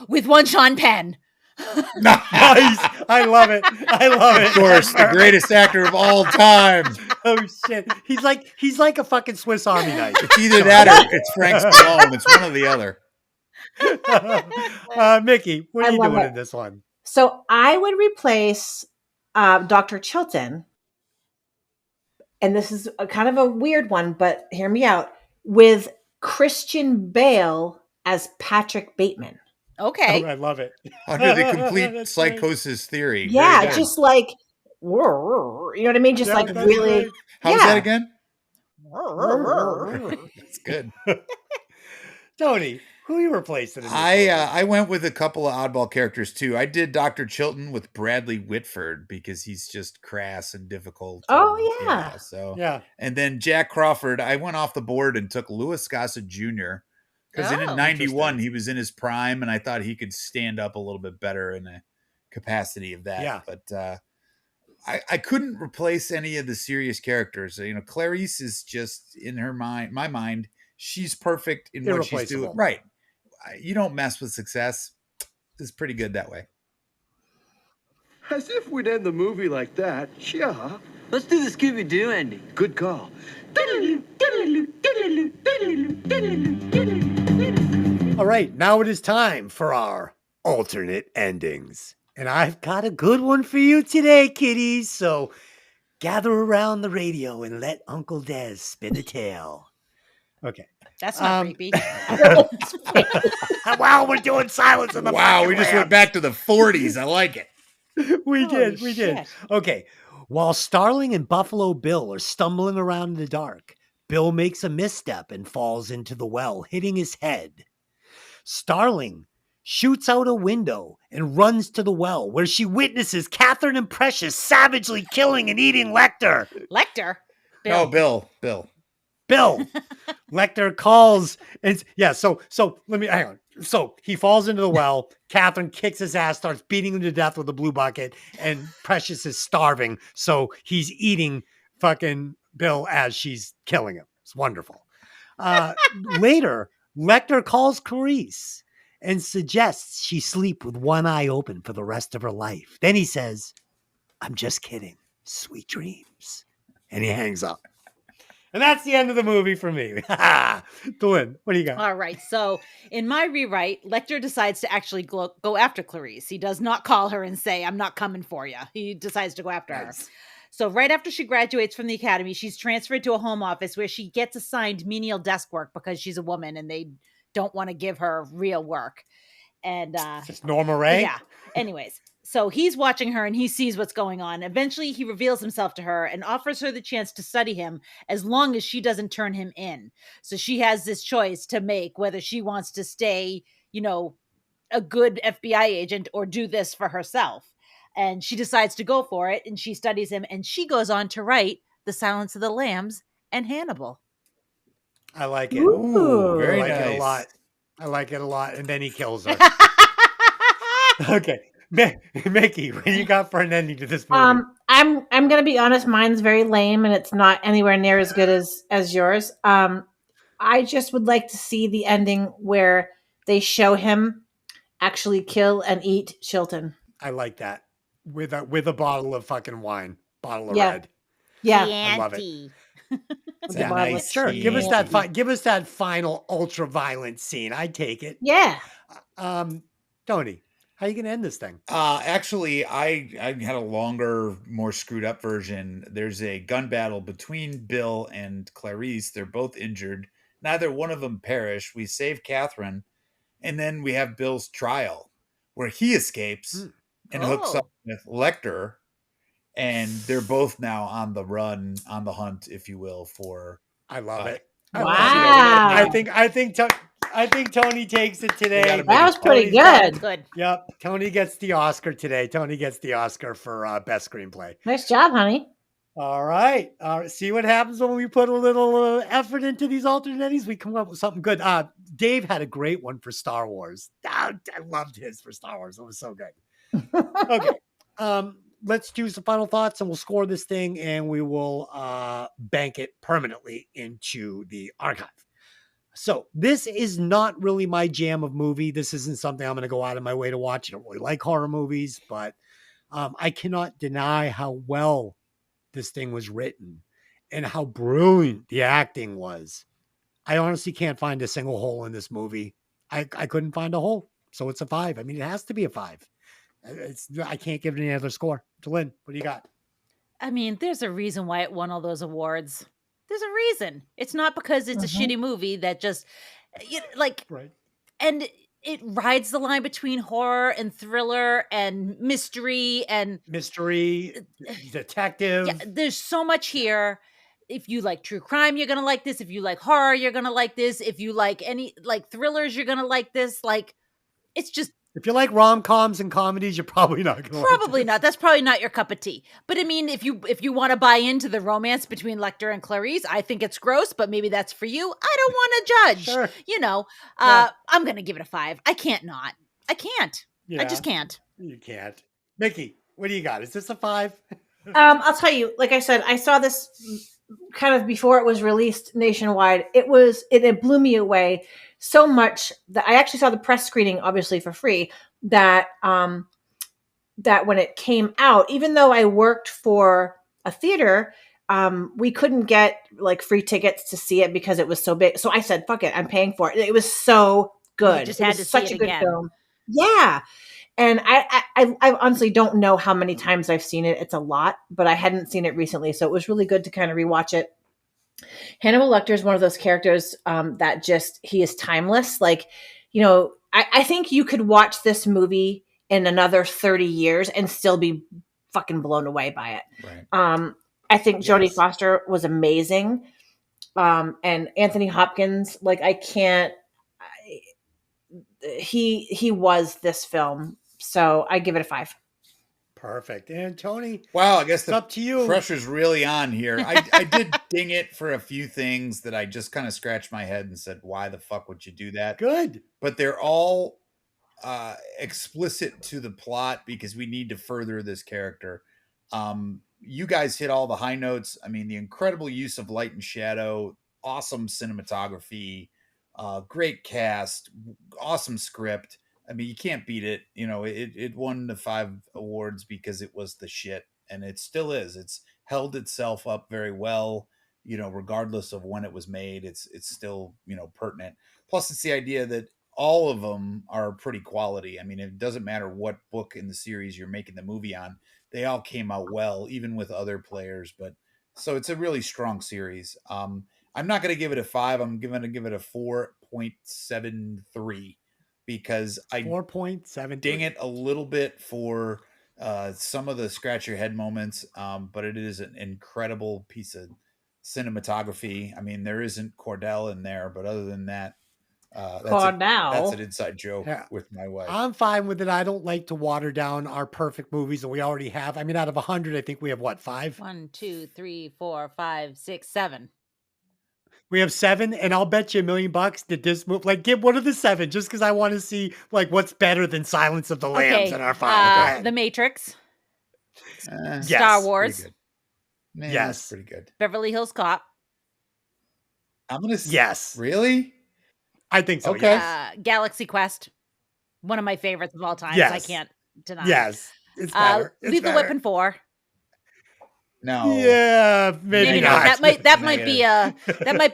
with one Sean Penn. Nice. I love it. Of course, the greatest actor of all time. Oh shit. He's like a fucking Swiss Army knife. It's either that or it's Frank Stallone. It's one or the other. Mikki, what are you doing in this one? So I would replace Dr. Chilton, and this is a kind of a weird one, but hear me out, with Christian Bale as Patrick Bateman. Okay. I love it. Under the complete That's great. psychosis theory. Very Yeah, good. just like, you know what I mean? Just Yeah, like that's really. great. How's yeah. that again? That's good. Tony, who you replacing in this movie? I went with a couple of oddball characters too. I did Dr. Chilton with Bradley Whitford because he's just crass and difficult. Oh, and, yeah. So Yeah. and then Jack Crawford, I went off the board and took Louis Gossett Jr. because in Oh, 91 interesting. he was in his prime, and I thought he could stand up a little bit better in the capacity of that. Yeah. But I couldn't replace any of the serious characters. You know, Clarice is just in my mind. She's perfect in what she's doing. Irreplaceable. Right. You don't mess with success. It's pretty good that way. As if we'd end the movie like that. Yeah. Let's do the Scooby-Doo ending. Good call. All right, now it is time for our alternate endings. And I've got a good one for you today, kiddies. So gather around the radio and let Uncle Des spin a tale. Okay. that's not creepy. Wow, we're doing silence in the Wow, fucking we just lab. went back to the 40s. I like it. We Holy did. We shit. did. Okay. While Starling and Buffalo Bill are stumbling around in the dark, Bill makes a misstep and falls into the well, hitting his head. Starling shoots out a window and runs to the well, where she witnesses Catherine and Precious savagely killing and eating Lecter. Lecter. No, Bill. Bill. Lecter calls and so let me hang on. So he falls into the well. Catherine kicks his ass, starts beating him to death with a blue bucket, and Precious is starving. So he's eating fucking Bill as she's killing him. It's wonderful. Later, Lecter calls Clarice and suggests she sleep with one eye open for the rest of her life. Then he says, "I'm just kidding. Sweet dreams." And he hangs up. And that's the end of the movie for me. Dwayne, what do you got? All right. So in my rewrite, Lecter decides to actually go after Clarice. He does not call her and say, "I'm not coming for you." He decides to go after her. So right after she graduates from the academy, she's transferred to a home office where she gets assigned menial desk work because she's a woman and they don't want to give her real work. And Just Norma Ray? yeah. Anyways, so he's watching her and he sees what's going on. Eventually, he reveals himself to her and offers her the chance to study him as long as she doesn't turn him in. So she has this choice to make whether she wants to stay, a good FBI agent or do this for herself. And she decides to go for it and she studies him and she goes on to write The Silence of the Lambs and Hannibal. I like it. Ooh. Very I like it a nice. lot. I like it a lot. And then he kills her. Okay. Mickey, what do you got for an ending to this movie? I'm gonna be honest, mine's very lame and it's not anywhere near as good as yours. I just would like to see the ending where they show him actually kill and eat Chilton. I like that. With a bottle of fucking wine. Bottle of Yeah. red. Yeah. I love it. Chianti. It's The a bottle nice of Sure. scene. Give us that final ultra violent scene. I'd take it. Yeah. Tony, how are you gonna end this thing? Actually, I had a longer, more screwed up version. There's a gun battle between Bill and Clarice. They're both injured. Neither one of them perish. We save Catherine, and then we have Bill's trial, where he escapes and hooks up with Lecter, and they're both now on the run, on the hunt, if you will, for. I love it. Wow. I think Tony takes it today. gotta That was pretty Tony's got good. it. Good. Yep. Tony gets the Oscar today. Tony gets the Oscar for best screenplay. Nice job, honey. All right. See what happens when we put a little effort into these alternate endings? We come up with something good. Dave had a great one for Star Wars. I loved his for Star Wars. It was so good. Okay. Let's do some final thoughts and we'll score this thing and we will bank it permanently into the archive. So this is not really my jam of movie. This isn't something I'm going to go out of my way to watch. I don't really like horror movies, but I cannot deny how well this thing was written and how brilliant the acting was. I honestly can't find a single hole in this movie. I couldn't find a hole. So it's a 5. I mean, it has to be a 5. I can't give it any other score. Lynn, what do you got? I mean, there's a reason why it won all those awards. There's a reason. It's not because it's a shitty movie that just like Right. and it rides the line between horror and thriller and mystery and Mystery, detective. yeah, there's so much here. If you like true crime, you're gonna like this. If you like horror, you're gonna like this. If you like any like thrillers, you're gonna like this. Like it's just If you like rom-coms and comedies, you're probably not going to probably not. That's probably not your cup of tea. But I mean, if you want to buy into the romance between Lecter and Clarice, I think it's gross, but maybe that's for you. I don't want to judge. Sure. You know, Yeah. I'm gonna give it a 5. I can't not. I can't. I Yeah. just can't. You can't. Mickey, what do you got? Is this a 5? I'll tell you, like I said, I saw this kind of before it was released nationwide. It blew me away so much that I actually saw the press screening, obviously for free, that that when it came out, even though I worked for a theater, we couldn't get like free tickets to see it because it was so big. So I said, fuck it, I'm paying for it. It was so good. You just It had was to see such it a good again. film. Yeah. And I honestly don't know how many times I've seen it. It's a lot, but I hadn't seen it recently. So it was really good to kind of rewatch it. Hannibal Lecter is one of those characters that he is timeless. Like, you know, I think you could watch this movie in another 30 years and still be fucking blown away by it. Right. I think Jodie Yes. Foster was amazing. And Anthony Hopkins, like he was this film. So I give it a 5. Perfect. And Tony, Well, I guess it's up to you. pressure's really on here. I did ding it for a few things that I just kind of scratched my head and said, why the fuck would you do that? Good. But they're all explicit to the plot because we need to further this character. You guys hit all the high notes. I mean, the incredible use of light and shadow, awesome cinematography, great cast, awesome script. I mean, you can't beat it. You know, it won the 5 awards because it was the shit, and it still is. It's held itself up very well. You know, regardless of when it was made, it's still, you know, pertinent. Plus, it's the idea that all of them are pretty quality. I mean, it doesn't matter what book in the series you're making the movie on; they all came out well, even with other players. But so it's a really strong series. I'm not going to give it a 5. I'm going to give it a 4.73 because I 4.7. ding it a little bit for some of the scratch your head moments, but it is an incredible piece of cinematography. I mean, there isn't Cordell in there, but other than that, that's an inside joke Yeah. with my wife. I'm fine with it. I don't like to water down our perfect movies that we already have. I mean, out of 100, I think we have what, 5? 1, 2, 3, 4, 5, 6, 7. We have 7, and I'll bet you $1 million that this movie, like, give one of the 7, just because I want to see like what's better than Silence of the Lambs in our 5. Go ahead. The Matrix, Yes, Star Pretty Wars, good. Man, Yes. that's pretty good. Beverly Hills Cop, I'm gonna Yes. Really? I think so. Okay. Yes. Galaxy Quest, one of my favorites of all time. I Yes. can't deny. Yes. It's better. It's Lethal better. Weapon 4. No. Yeah, maybe Maybe not. not. That might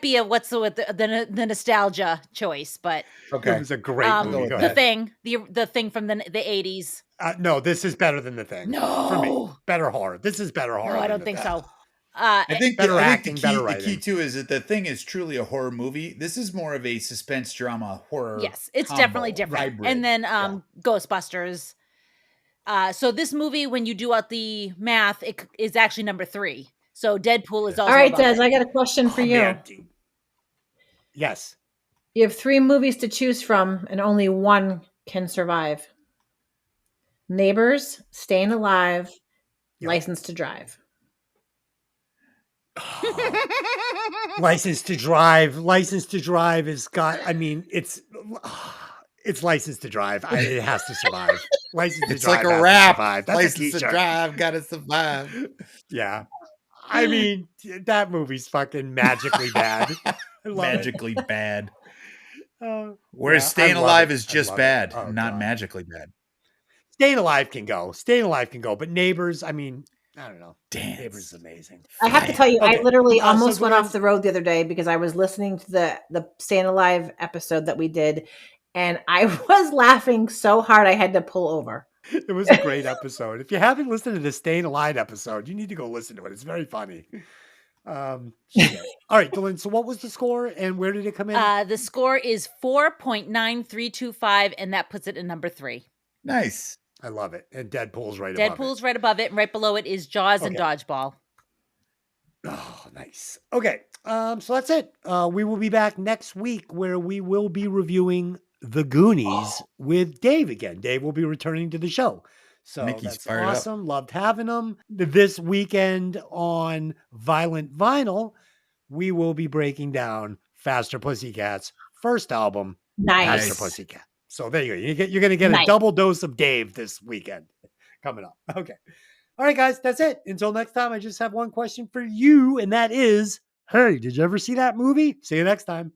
be a what's the nostalgia choice, but Okay. It was a great go movie. with Go the ahead. thing, the thing from the 80s. No, this is better than The Thing. For me, No, better horror. This is better horror. no, I than don't The think Thing. so. I think Better the acting, key, better the writing. key too is that The Thing is truly a horror movie. This is more of a suspense drama horror. Yes, it's combo, definitely different. hybrid. And then Yeah. Ghostbusters. So this movie, when you do out the math, it is actually number 3. So Deadpool is also All right, above Des, it. I got a question for Oh, you. man. Yes. You have 3 movies to choose from, and only one can survive. Neighbors, Staying Alive, Yep. License to Drive. License to Drive. License to Drive has got. I mean, it's License to Drive. It has to survive. License to It's Drive like a has to rap. survive. That's License a to t-shirt. drive, gotta survive. Yeah. I mean, that movie's fucking magically bad. I love Magically bad. it. Whereas Yeah, I Staying love Alive it. is I just love it. bad, Oh, not God. magically bad. Staying Alive can go. Staying Alive can go. But Neighbors, I mean, I don't know. Dance. Neighbors is amazing. I have to tell you, Okay. I literally So almost went Glenn- off the road the other day because I was listening to the Staying Alive episode that we did, and I was laughing so hard I had to pull over. It was a great episode. If you haven't listened to the Staying Alive episode, you need to go listen to it. It's very funny. Shit. All right, Dylan. So what was the score and where did it come in? The score is 4.9325, and that puts it in number 3. Nice. I love it. And Deadpool's right above it. Deadpool's right above it, and right below it is Jaws and Okay. Dodgeball. Oh, nice. Okay. So that's it. We will be back next week where we will be reviewing The Goonies with Dave again. Dave will be returning to the show. So Mickey's that's fired up. awesome. Loved having him. This weekend on Violent Vinyl, we will be breaking down Faster Pussycat's first album, Nice. Faster Pussycat. So there you go. You're going to get a Nice. double dose of Dave this weekend coming up. Okay. All right, guys, that's it. Until next time, I just have one question for you, and that is, hey, did you ever see that movie? See you next time.